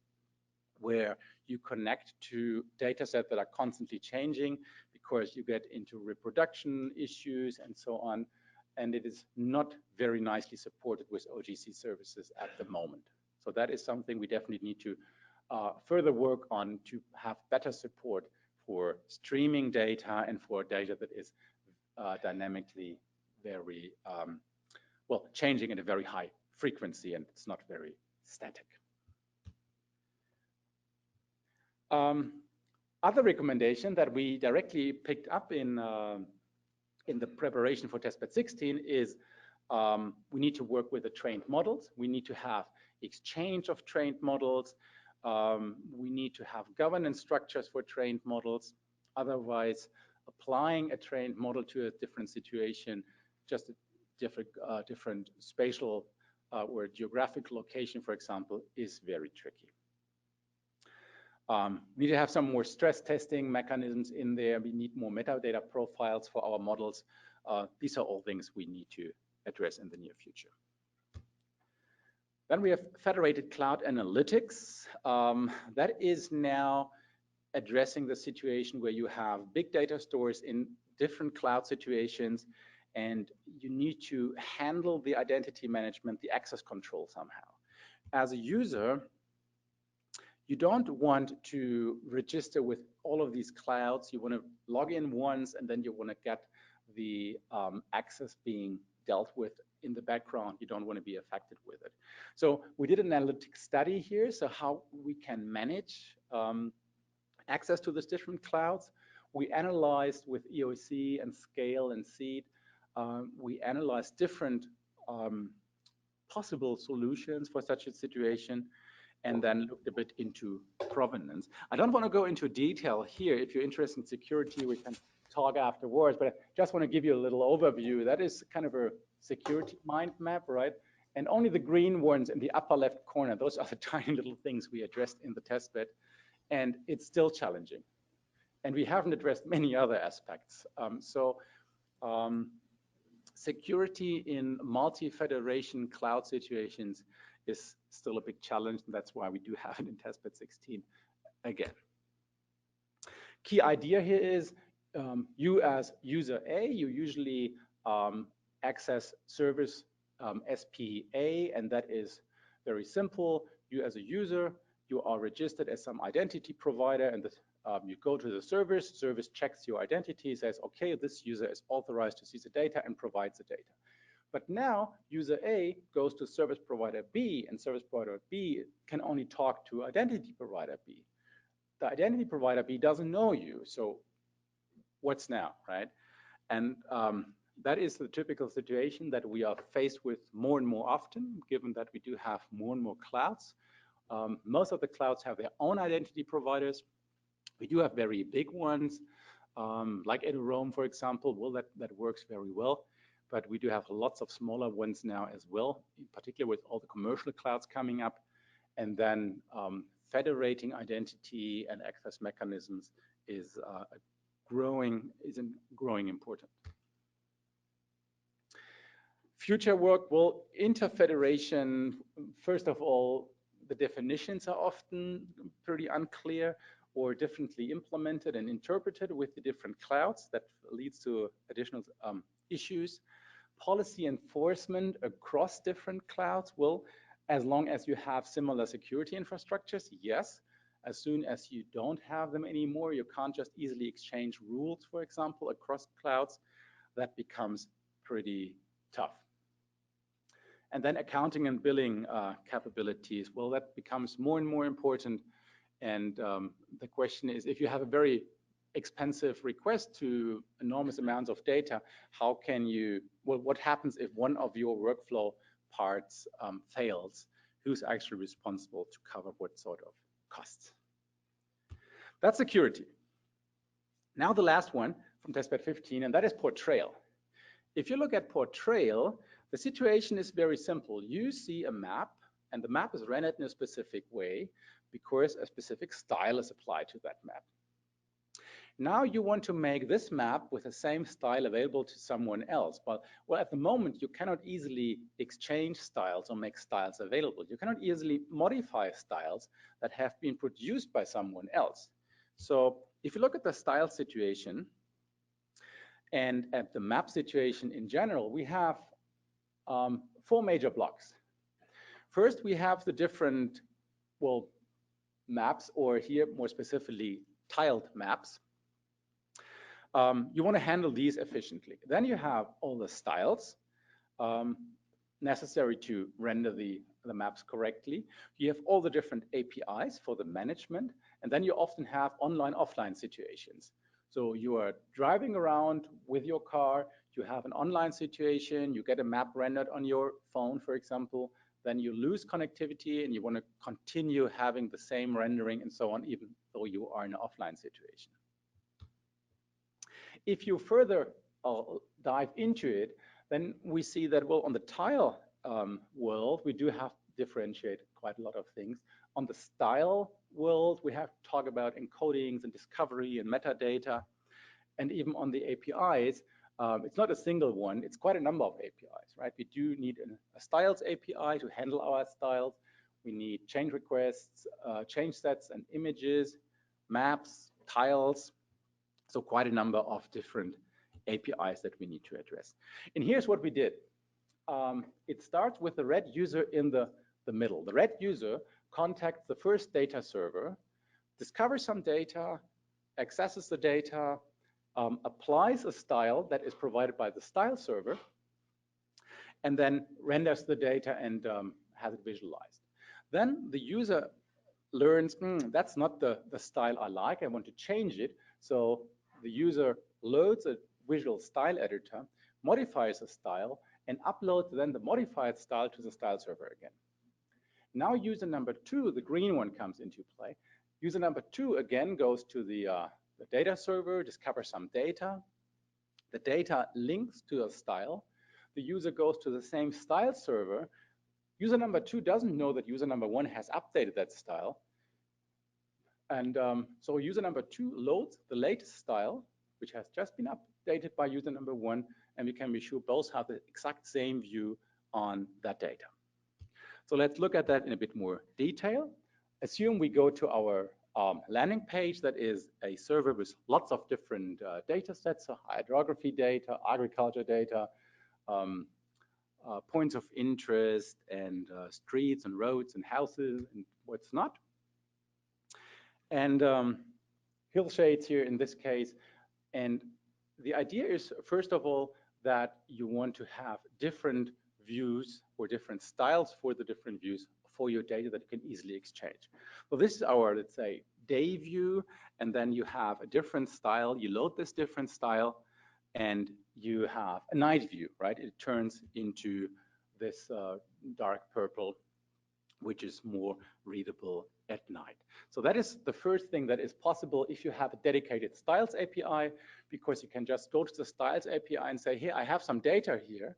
S1: where you connect to data sets that are constantly changing because you get into reproduction issues and so on. And it is not very nicely supported with OGC services at the moment. So that is something we definitely need to further work on to have better support for streaming data and for data that is dynamically very, well, changing at a very high frequency and it's not very static. Other recommendation that we directly picked up in the preparation for testbed 16 is we need to work with the trained models. We need to have exchange of trained models. We need to have governance structures for trained models. Otherwise, applying a trained model to a different situation, just a different spatial or geographic location, for example, is very tricky. We need to have some more stress testing mechanisms in there. We need more metadata profiles for our models. These are all things we need to address in the near future. Then we have federated cloud analytics. That is now addressing the situation where you have big data stores in different cloud situations, and you need to handle the identity management, the access control somehow. As a user, you don't want to register with all of these clouds. You want to log in once, and then you want to get the access being dealt with in the background. You don't want to be affected with it. So we did an analytic study here, so how we can manage access to these different clouds. We analyzed with EOC and Scale and Seed. We analyzed different possible solutions for such a situation, and then looked a bit into provenance. I don't want to go into detail here. If you're interested in security, we can talk afterwards, but I just want to give you a little overview. That is kind of a security mind map, right? And only the green ones in the upper left corner, those are the tiny little things we addressed in the testbed, and it's still challenging. And we haven't addressed many other aspects. Security in multi-federation cloud situations is still a big challenge, and that's why we do have it in testbed 16 again. Key idea here is you as user A, you usually access service SPA, and that is very simple. You as a user, you are registered as some identity provider, and you go to the service checks your identity, says, okay, this user is authorized to see the data and provides the data. But now user A goes to service provider B, and service provider B can only talk to identity provider B. the identity provider B doesn't know you, so what's now, right? And that is the typical situation that we are faced with more and more often, given that we do have more and more clouds. Most of the clouds have their own identity providers. We do have very big ones, like Rome, for example. Well, that works very well. But we do have lots of smaller ones now as well, in particular with all the commercial clouds coming up. And then federating identity and access mechanisms is growing important. Future work, well, interfederation, first of all, the definitions are often pretty unclear or differently implemented and interpreted with the different clouds. That leads to additional issues. Policy enforcement across different clouds, well, as long as you have similar security infrastructures, yes. As soon as you don't have them anymore, you can't just easily exchange rules, for example, across clouds. That becomes pretty tough. And then accounting and billing capabilities, well, that becomes more and more important. And the question is, if you have a very expensive request to enormous amounts of data, how can you, well, what happens if one of your workflow parts fails? Who's actually responsible to cover what sort of costs? That's security. Now the last one from testbed 15, and that is portrayal. If you look at portrayal, the situation is very simple. You see a map, and the map is rendered in a specific way because a specific style is applied to that map. Now you want to make this map with the same style available to someone else. But well, at the moment, you cannot easily exchange styles or make styles available. You cannot easily modify styles that have been produced by someone else. So if you look at the style situation and at the map situation in general, we have 4 major blocks. First, we have the different, well, maps, or here more specifically, tiled maps. You want to handle these efficiently. Then you have all the styles necessary to render the maps correctly. You have all the different APIs for the management, and then you often have online-offline situations. So you are driving around with your car, you have an online situation, you get a map rendered on your phone, for example, then you lose connectivity and you want to continue having the same rendering and so on, even though you are in an offline situation. If you further dive into it, then we see that, well, on the tile world, we do have to differentiate quite a lot of things. On the style world, we have to talk about encodings and discovery and metadata. And even on the APIs, it's not a single one, it's quite a number of APIs, right? We do need a styles API to handle our styles. We need change requests, change sets and images, maps, tiles. So quite a number of different APIs that we need to address. And here's what we did. It starts with the red user in the middle. The red user contacts the first data server, discovers some data, accesses the data, applies a style that is provided by the style server, and then renders the data and has it visualized. Then the user learns, that's not the style I like, I want to change it. So the user loads a visual style editor, modifies the style, and uploads then the modified style to the style server again. Now user number 2, the green one, comes into play. User number 2 again goes to the data server, discovers some data. The data links to a style. The user goes to the same style server. User number 2 doesn't know that user number 1 has updated that style. And so user number 2 loads the latest style, which has just been updated by user number 1, and we can be sure both have the exact same view on that data. So let's look at that in a bit more detail. Assume we go to our landing page that is a server with lots of different data sets, so hydrography data, agriculture data, points of interest, and streets and roads and houses and what's not. And hillshades here in this case. And the idea is, first of all, that you want to have different views or different styles for the different views for your data that you can easily exchange. Well, this is our, let's say, day view, and then you have a different style. You load this different style, and you have a night view, right? It turns into this dark purple, which is more readable at night. So that is the first thing that is possible if you have a dedicated styles API, because you can just go to the styles API and say, here, I have some data here,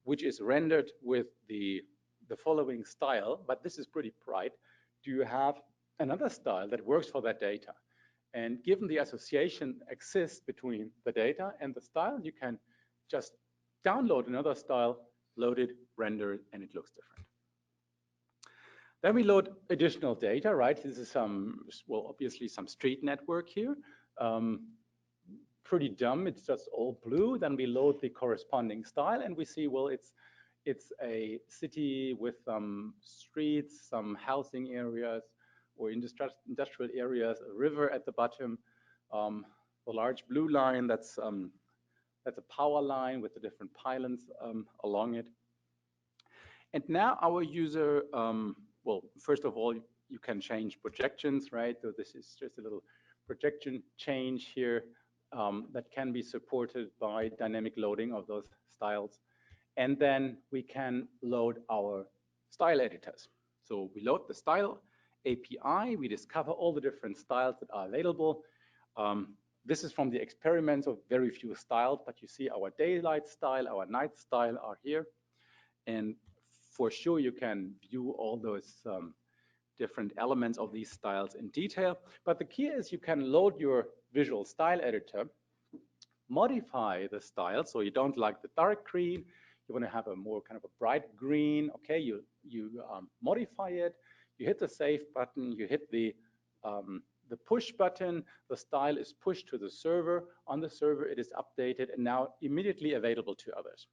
S1: which is rendered with the following style, but this is pretty bright. Do you have another style that works for that data? And given the association exists between the data and the style, you can just download another style, load it, render it, and it looks different. Then we load additional data, right? This is some, well, obviously some street network here. Pretty dumb, it's just all blue. Then we load the corresponding style and we see, well, it's a city with some streets, some housing areas or industrial areas, a river at the bottom. The large blue line, that's a power line with the different pylons along it. And now our user, well, first of all, you can change projections, right? So this is just a little projection change here that can be supported by dynamic loading of those styles. And then we can load our style editors. So we load the style API, we discover all the different styles that are available. This is from the experiments of very few styles, but you see our daylight style, our night style are here. And for sure, you can view all those different elements of these styles in detail. But the key is you can load your visual style editor, modify the style. So you don't like the dark green, you want to have a more kind of a bright green. Okay, you modify it, you hit the save button, you hit the push button, the style is pushed to the server. On the server, it is updated and now immediately available to others.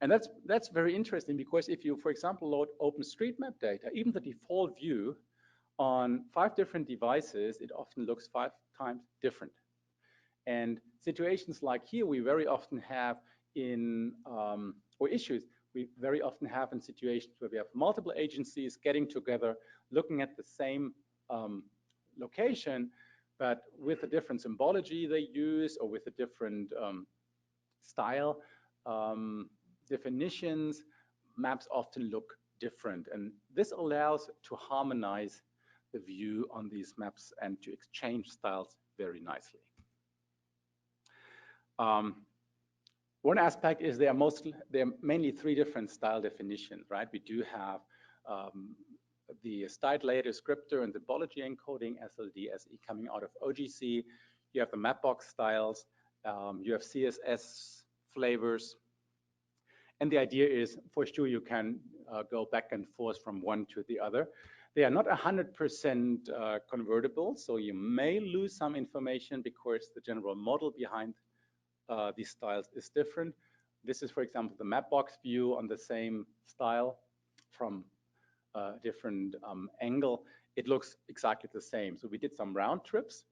S1: And that's very interesting because if you, for example, load OpenStreetMap data, even the default view on 5 different devices, it often looks 5 times different. And situations like here, we very often have in, or issues, we very often have in situations where we have multiple agencies getting together, looking at the same location, but with a different symbology they use or with a different style. Definitions, maps often look different. And this allows to harmonize the view on these maps and to exchange styles very nicely. One aspect is there are mainly 3 different style definitions, right? We do have the style layer descriptor and symbology encoding, SLD, SE, coming out of OGC. You have the mapbox styles, you have CSS flavors. And the idea is, for sure, you can go back and forth from one to the other. They are not 100% convertible, so you may lose some information because the general model behind these styles is different. This is, for example, the mapbox view on the same style from a different angle. It looks exactly the same. So we did some round trips,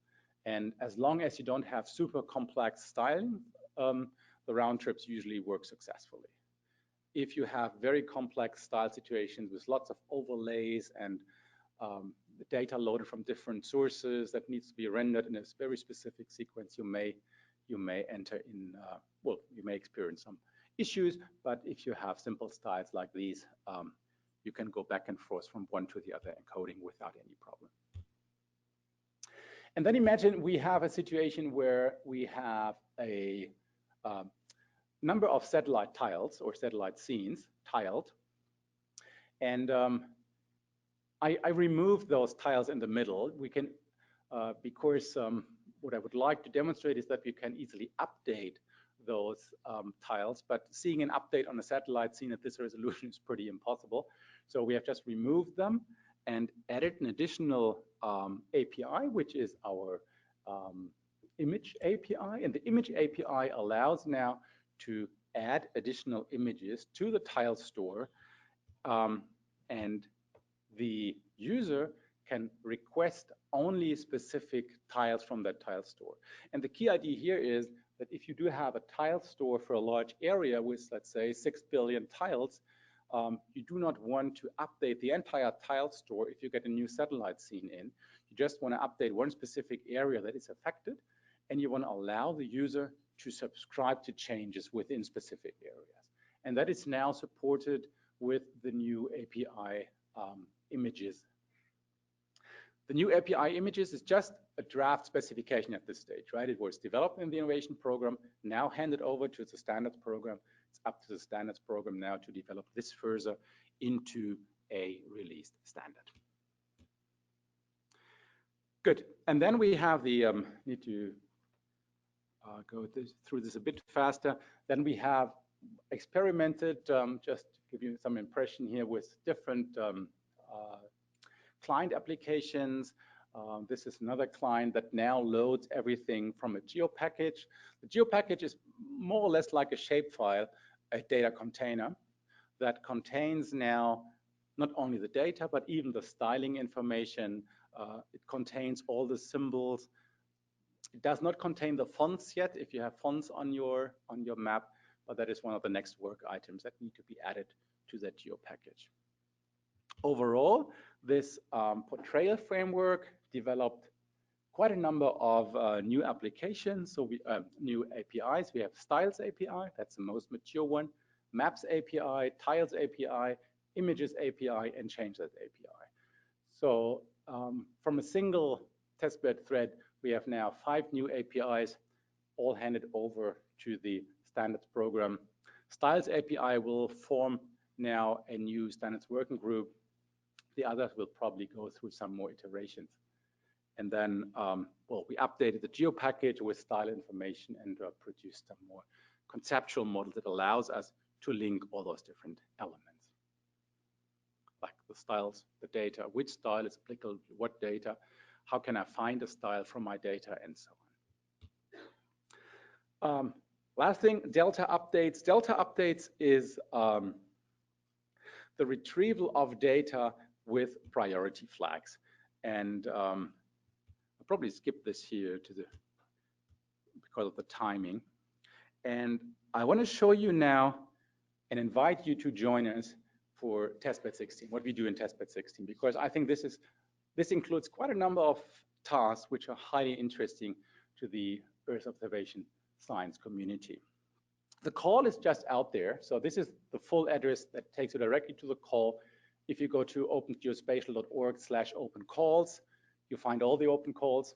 S1: and as long as you don't have super complex styling, the round trips usually work successfully. If you have very complex style situations with lots of overlays and the data loaded from different sources that needs to be rendered in a very specific sequence, you may enter in, well, you may experience some issues, but if you have simple styles like these, you can go back and forth from one to the other encoding without any problem. And then imagine we have a situation where we have a number of satellite tiles or satellite scenes tiled. And I removed those tiles in the middle. We can, because what I would like to demonstrate is that we can easily update those tiles, but seeing an update on a satellite scene at this resolution is pretty impossible. So we have just removed them and added an additional API, which is our image API. And the image API allows now to add additional images to the tile store, and the user can request only specific tiles from that tile store. And the key idea here is that if you do have a tile store for a large area with, let's say, 6 billion tiles, you do not want to update the entire tile store if you get a new satellite scene in. You just want to update one specific area that is affected, and you want to allow the user to subscribe to changes within specific areas. And that is now supported with the new API images. The new API images is just a draft specification at this stage, right? It was developed in the innovation program, now handed over to the standards program. It's up to the standards program now to develop this further into a released standard. Good. And then we have the, need to go through this a bit faster. Then we have experimented, just to give you some impression here, with different client applications. This is another client that now loads everything from a geo package. The geo package is more or less like a shapefile, a data container that contains now not only the data, but even the styling information. It contains all the symbols. It does not contain the fonts yet, if you have fonts on your map, but that is one of the next work items that need to be added to that geo package. Overall, this portrayal framework developed quite a number of new applications. So we new APIs. We have Styles API, that's the most mature one, Maps API, Tiles API, Images API, and Changes API. So from a single testbed thread, we have now 5 new APIs, all handed over to the standards program. Styles API will form now a new standards working group. The others will probably go through some more iterations. And then, well, we updated the geo package with style information and produced some more conceptual model that allows us to link all those different elements, like the styles, the data, which style is applicable to what data, how can I find a style from my data, and so on. Last thing, Delta updates. Delta updates is the retrieval of data with priority flags. And I'll probably skip this here because of the timing. And I want to show you now and invite you to join us for testbed 16, what we do in testbed 16, because I think this includes quite a number of tasks which are highly interesting to the Earth observation science community. The call is just out there. So this is the full address that takes you directly to the call. If you go to opengeospatial.org/open calls, you find all the open calls.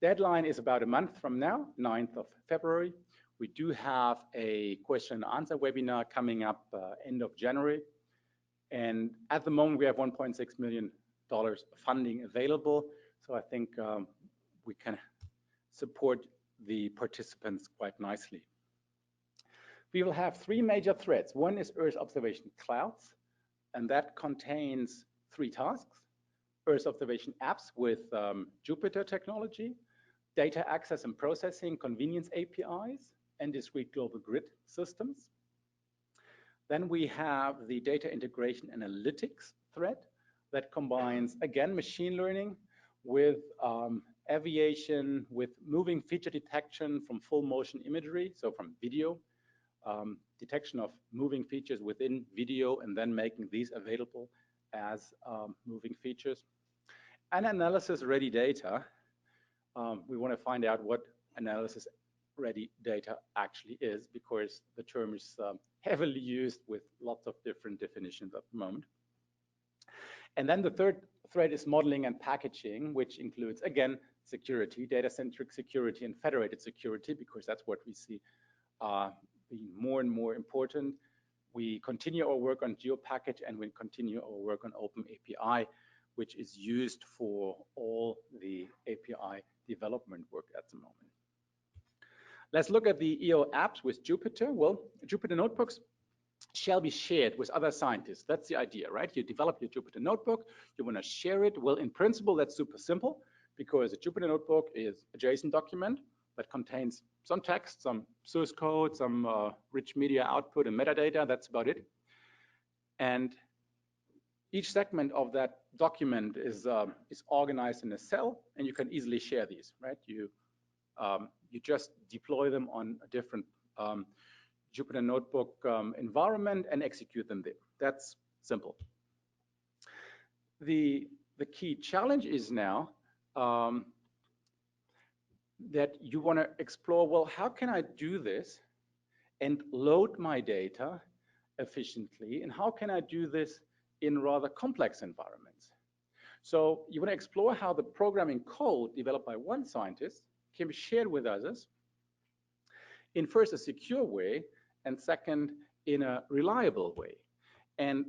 S1: Deadline is about a month from now, 9th of February. We do have a question and answer webinar coming up end of January. And at the moment, we have $1.6 million funding available. So I think we can support the participants quite nicely. We will have 3 major threads. One is Earth observation clouds, and that contains 3 tasks: Earth observation apps with Jupyter technology, data access and processing convenience APIs, and discrete global grid systems. Then we have the data integration analytics thread that combines, again, machine learning with aviation, with moving feature detection from full motion imagery, so from video, detection of moving features within video, and then making these available as moving features. And analysis-ready data. We want to find out what analysis-ready data actually is, because the term is heavily used with lots of different definitions at the moment. And then the third thread is modeling and packaging, which includes, again, security, data-centric security, and federated security, because that's what we see being more and more important. We continue our work on GeoPackage, and we continue our work on Open API, which is used for all the API development work at the moment. Let's look at the EO apps with Jupyter. Well, Jupyter notebooks shall be shared with other scientists. That's the idea, right? You develop your Jupyter notebook, you want to share it. Well, in principle, that's super simple, because a Jupyter notebook is a JSON document that contains some text, some source code, some rich media output and metadata. That's about it. And each segment of that document is organized in a cell, and you can easily share these, right? You just deploy them on a different Jupyter Notebook environment and execute them there. That's simple. The key challenge is now that you want to explore, well, how can I do this and load my data efficiently, and how can I do this in rather complex environments? So you want to explore how the programming code developed by one scientist can be shared with others in first a secure way, and second in a reliable way. And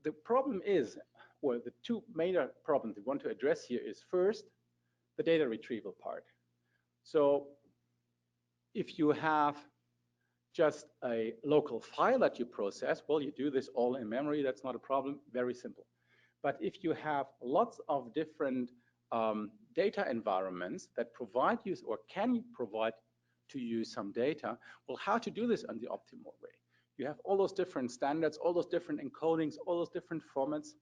S1: the problem is, well, the two major problems we want to address here is first, the data retrieval part. So if you have just a local file that you process, well, you do this all in memory, that's not a problem, very simple. But if you have lots of different data environments that provide you or can provide to you some data, well, how to do this in the optimal way? You have all those different standards, all those different encodings, all those different formats.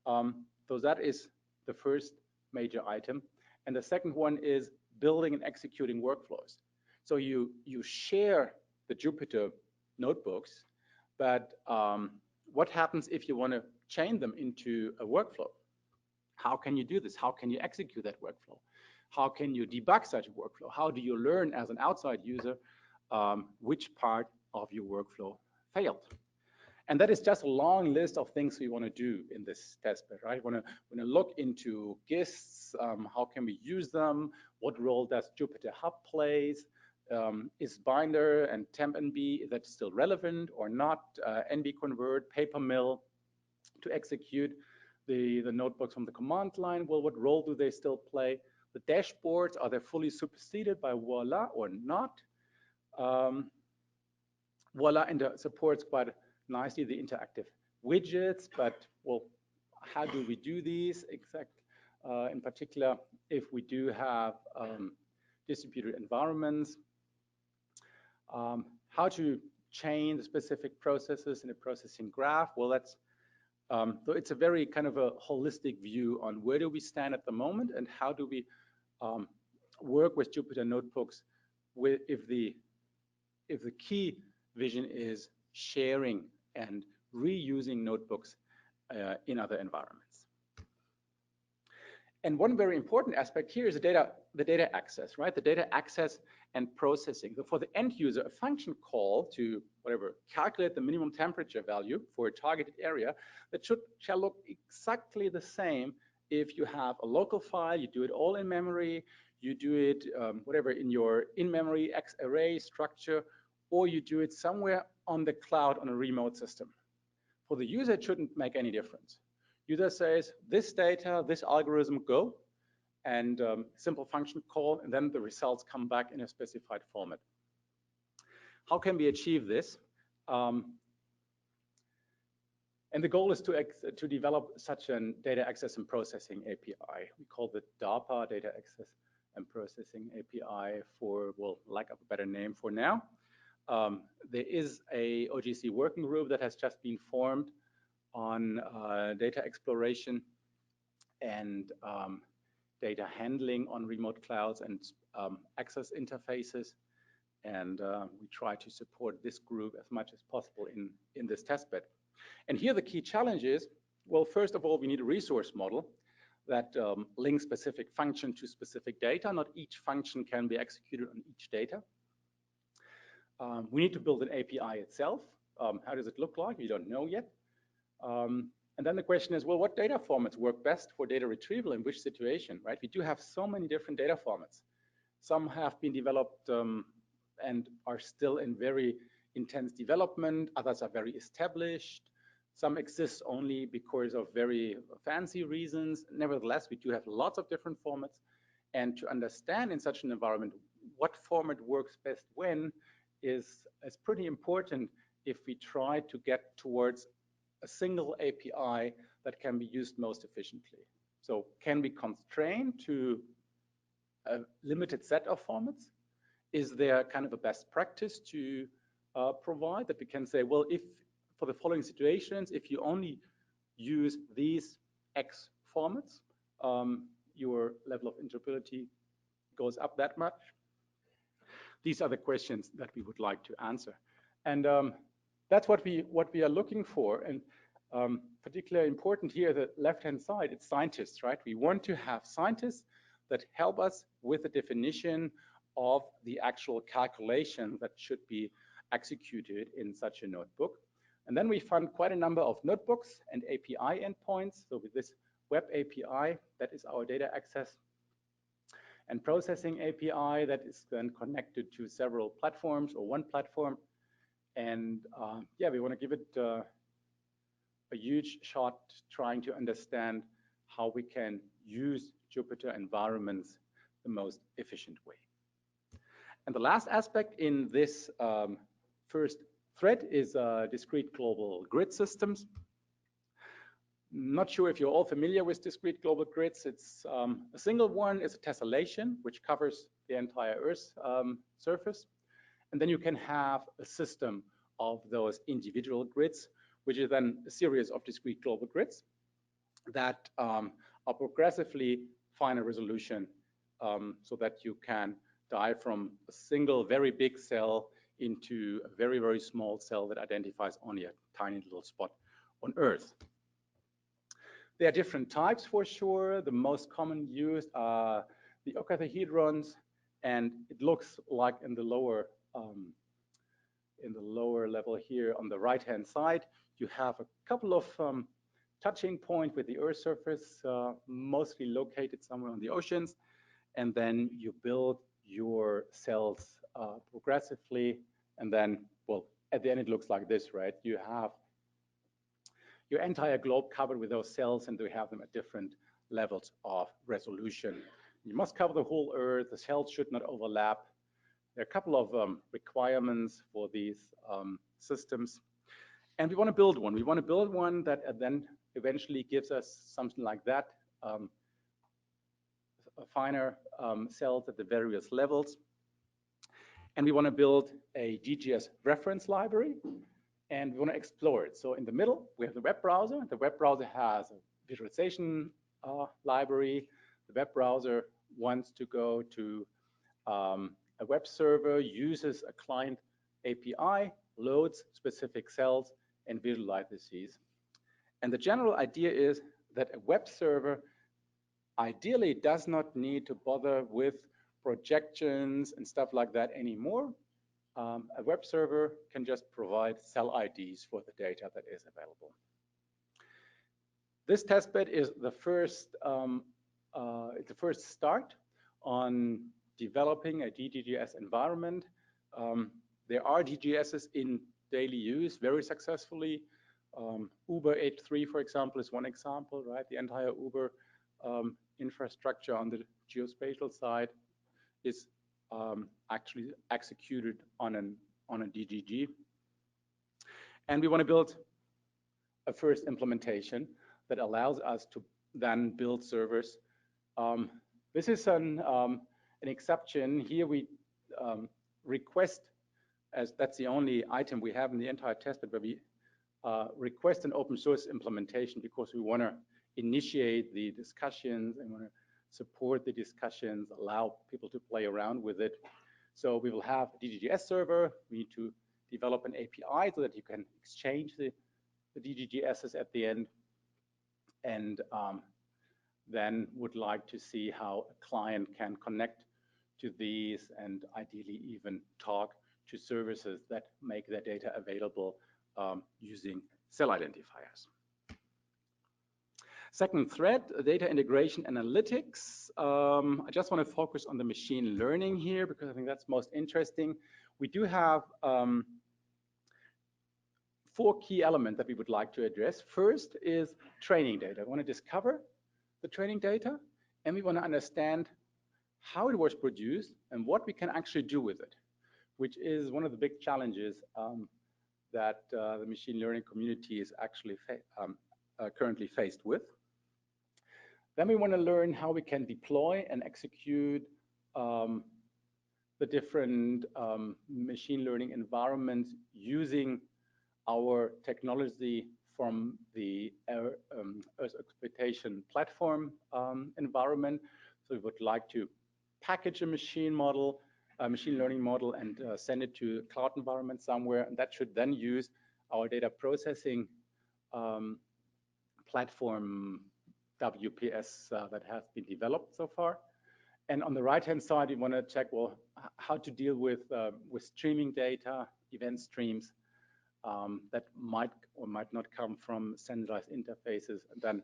S1: So that is the first major item. And the second one is building and executing workflows. So you share the Jupyter notebooks, but what happens if you want to chain them into a workflow? How can you do this? How can you execute that workflow? How can you debug such a workflow? How do you learn as an outside user which part of your workflow failed? And that is just a long list of things we want to do in this testbed, right? We want to look into GISTs, how can we use them? What role does Jupyter Hub plays? Is binder and temp NB, is that still relevant or not? NB convert, paper mill to execute the notebooks from the command line. Well, what role do they still play? The dashboards, are they fully superseded by Voila or not? Voila and supports quite nicely the interactive widgets, but well, how do we do these in particular if we do have distributed environments? How to chain the specific processes in a processing graph? Well, that's so it's a very kind of a holistic view on where do we stand at the moment and how do we work with Jupyter notebooks if the key vision is sharing and reusing notebooks in other environments. And one very important aspect here is the data access, right? The data access and processing. So for the end user, a function call to whatever, calculate the minimum temperature value for a targeted area that shall look exactly the same if you have a local file, you do it all in memory, you do it whatever in your in-memory X array structure, or you do it somewhere on the cloud on a remote system. For the user, it shouldn't make any difference. User says, this data, this algorithm, go, and simple function call, and then the results come back in a specified format. How can we achieve this? And the goal is to develop such a data access and processing API. We call it DARPA, Data Access and Processing API for, well, lack of a better name for now. There is a OGC working group that has just been formed on data exploration and data handling on remote clouds and access interfaces. And we try to support this group as much as possible in this testbed. And here the key challenge is, well, first of all, we need a resource model that links specific function to specific data. Not each function can be executed on each data. We need to build an API itself. How does it look like? We don't know yet. And then the question is, well, what data formats work best for data retrieval in which situation, right? We do have so many different data formats. Some have been developed and are still in very intense development. Others are very established. Some exist only because of very fancy reasons. Nevertheless, we do have lots of different formats. And to understand in such an environment what format works best when is pretty important if we try to get towards a single API that can be used most efficiently. So can we constrain to a limited set of formats? Is there kind of a best practice to provide that we can say, well, if for the following situations, if you only use these X formats, your level of interoperability goes up that much? These are the questions that we would like to answer. And that's what we are looking for. And particularly important here, the left-hand side, it's scientists, right? We want to have scientists that help us with the definition of the actual calculation that should be executed in such a notebook. And then we fund quite a number of notebooks and API endpoints. So with this web API, that is our data access and processing API that is then connected to several platforms or one platform. And yeah, we want to give it a huge shot trying to understand how we can use Jupyter environments the most efficient way. And the last aspect in this first thread is discrete global grid systems. Not sure if you're all familiar with discrete global grids. It's a single one is a tessellation, which covers the entire Earth's surface. And then you can have a system of those individual grids, which is then a series of discrete global grids that are progressively finer resolution so that you can dive from a single very big cell into a very, very small cell that identifies only a tiny little spot on Earth. There are different types for sure. The most common used are the octahedrons, and it looks like in the lower level here on the right-hand side, you have a couple of touching points with the Earth surface, mostly located somewhere on the oceans, and then you build your cells progressively, and then, well, at the end it looks like this, right? You have your entire globe covered with those cells, and we have them at different levels of resolution. You must cover the whole Earth. The cells should not overlap. There are a couple of requirements for these systems. And we want to build one. We want to build one that then eventually gives us something like that, finer cells at the various levels. And we want to build a GGS reference library, and we want to explore it. So in the middle, we have the web browser. The web browser has a visualization library. The web browser wants to go to a web server, uses a client API, loads specific cells, and visualizes these. And the general idea is that a web server ideally does not need to bother with projections and stuff like that anymore. A web server can just provide cell IDs for the data that is available. This testbed is the first start on developing a DGGS environment. There are DGSs in daily use very successfully. Uber H3, for example, is one example, right? The entire Uber infrastructure on the geospatial side is actually executed on a DGG. And we want to build a first implementation that allows us to then build servers. This is an exception. Here we request, as that's the only item we have in the entire testbed, where we request an open source implementation because we want to initiate the discussions and want to support the discussions, allow people to play around with it. So we will have a DGGS server. We need to develop an API so that you can exchange the DGGSs at the end. And then would like to see how a client can connect to these and ideally even talk to services that make their data available using cell identifiers. Second thread, data integration analytics. I just want to focus on the machine learning here because I think that's most interesting. We do have 4 key elements that we would like to address. First is training data. We want to discover the training data, and we want to understand how it was produced and what we can actually do with it, which is one of the big challenges that the machine learning community is actually currently faced with. Then we want to learn how we can deploy and execute the different machine learning environments using our technology from the Earth exploitation platform environment. So we would like to package a machine model machine learning model and send it to a cloud environment somewhere, and that should then use our data processing platform WPS that has been developed so far. And on the right-hand side, you want to check, well, how to deal with streaming data, event streams that might or might not come from centralized interfaces, and then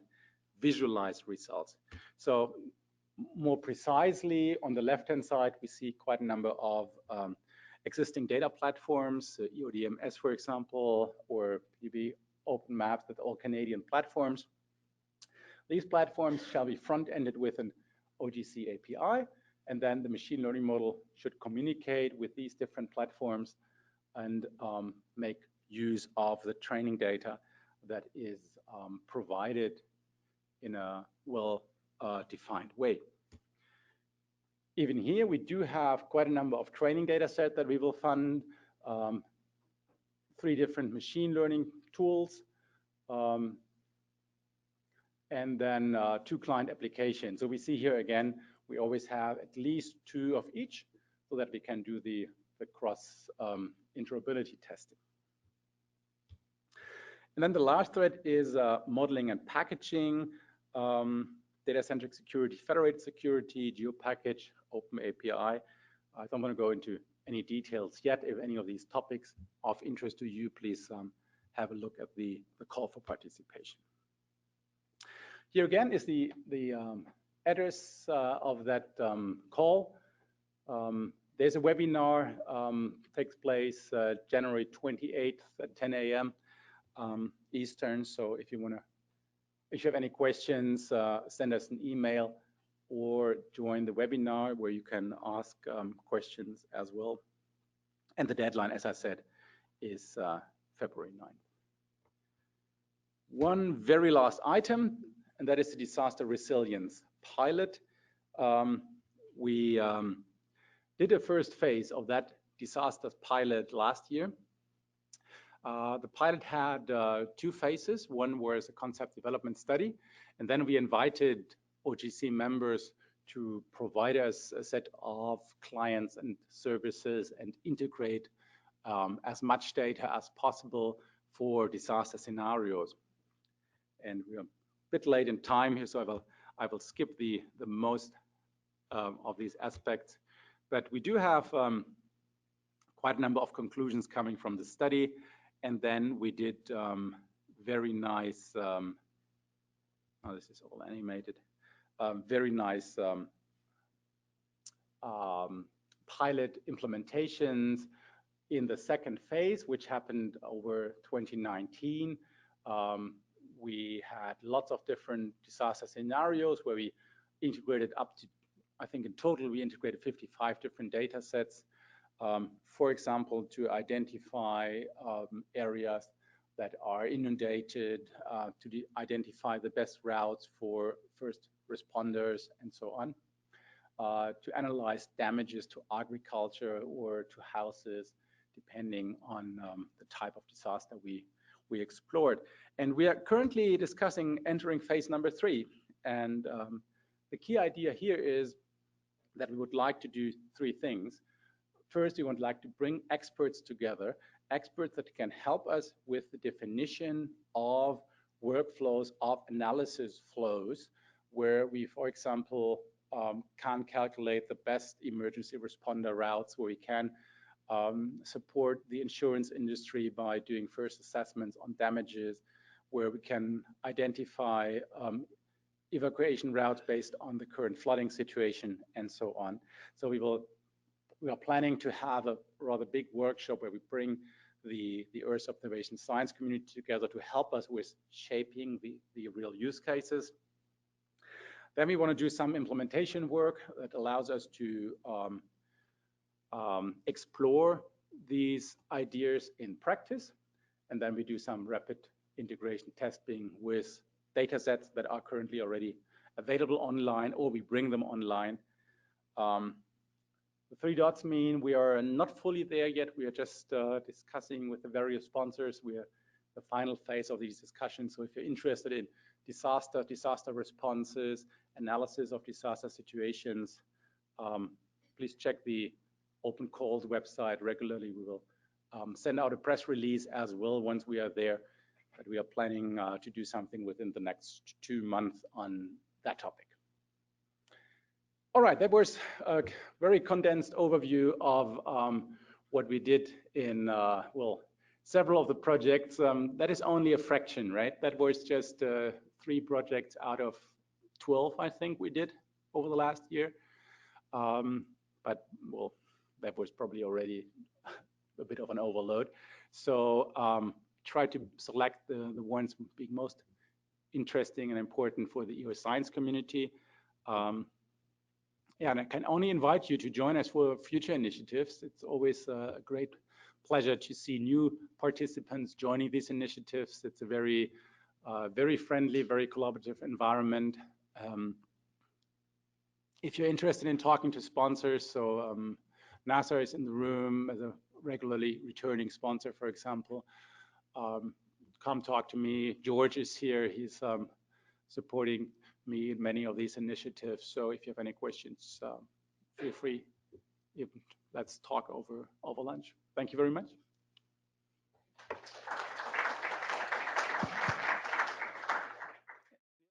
S1: visualize results. So more precisely, on the left-hand side, we see quite a number of existing data platforms, EODMS, for example, or PB Open Maps, that all Canadian platforms. These platforms shall be front-ended with an OGC API, and then the machine learning model should communicate with these different platforms and make use of the training data that is provided in a well-defined way. Even here, we do have quite a number of training data sets that we will fund, 3 different machine learning tools, and then 2 client applications. So we see here again, we always have at least 2 of each so that we can do the cross interoperability testing. And then the last thread is modeling and packaging, data-centric security, federated security, geo-package, open API. I don't want to go into any details yet. If any of these topics of interest to you, please have a look at the call for participation. Here again is the address of that call. There's a webinar, takes place January 28th at 10 a.m. Eastern. So if you have any questions, send us an email or join the webinar where you can ask questions as well. And the deadline, as I said, is February 9th. One very last item, and that is the disaster resilience pilot. We did a first phase of that disaster pilot last year. The pilot had 2 phases. One was a concept development study, and then we invited OGC members to provide us a set of clients and services and integrate as much data as possible for disaster scenarios. And we are a bit late in time here, so I will skip the most of these aspects. But we do have quite a number of conclusions coming from the study. And then we did very nice, oh, this is all animated, very nice pilot implementations in the second phase, which happened over 2019. We had lots of different disaster scenarios where we integrated up to, I think in total, we integrated 55 different data sets. For example, to identify areas that are inundated, to identify the best routes for first responders and so on, to analyze damages to agriculture or to houses, depending on the type of disaster we explored. And we are currently discussing entering phase number 3. And the key idea here is that we would like to do 3 things. First, we would like to bring experts together, experts that can help us with the definition of workflows, of analysis flows, where we, for example, can calculate the best emergency responder routes, where we can support the insurance industry by doing first assessments on damages, where we can identify evacuation routes based on the current flooding situation, and so on. So we are planning to have a rather big workshop where we bring the Earth observation science community together to help us with shaping the real use cases. Then we want to do some implementation work that allows us to explore these ideas in practice. And then we do some rapid integration testing with data sets that are currently already available online, or we bring them online. The 3 dots mean we are not fully there yet. We are just discussing with the various sponsors. We are the final phase of these discussions. So if you're interested in disaster responses, analysis of disaster situations, please check the open calls website regularly. We will send out a press release as well once we are there, but we are planning to do something within the next 2 months on that topic. All right, that was a very condensed overview of what we did in, well, several of the projects. That is only a fraction, right? That was just 3 projects out of 12, I think we did over the last year. But, well, that was probably already a bit of an overload. So try to select the ones being most interesting and important for the EO science community. Yeah, and I can only invite you to join us for future initiatives. It's always a great pleasure to see new participants joining these initiatives. It's a very, very friendly, very collaborative environment. If you're interested in talking to sponsors, so NASA is in the room as a regularly returning sponsor, for example. Come talk to me. George is here. He's supporting me in many of these initiatives. So if you have any questions, feel free. Let's talk over lunch. Thank you very much.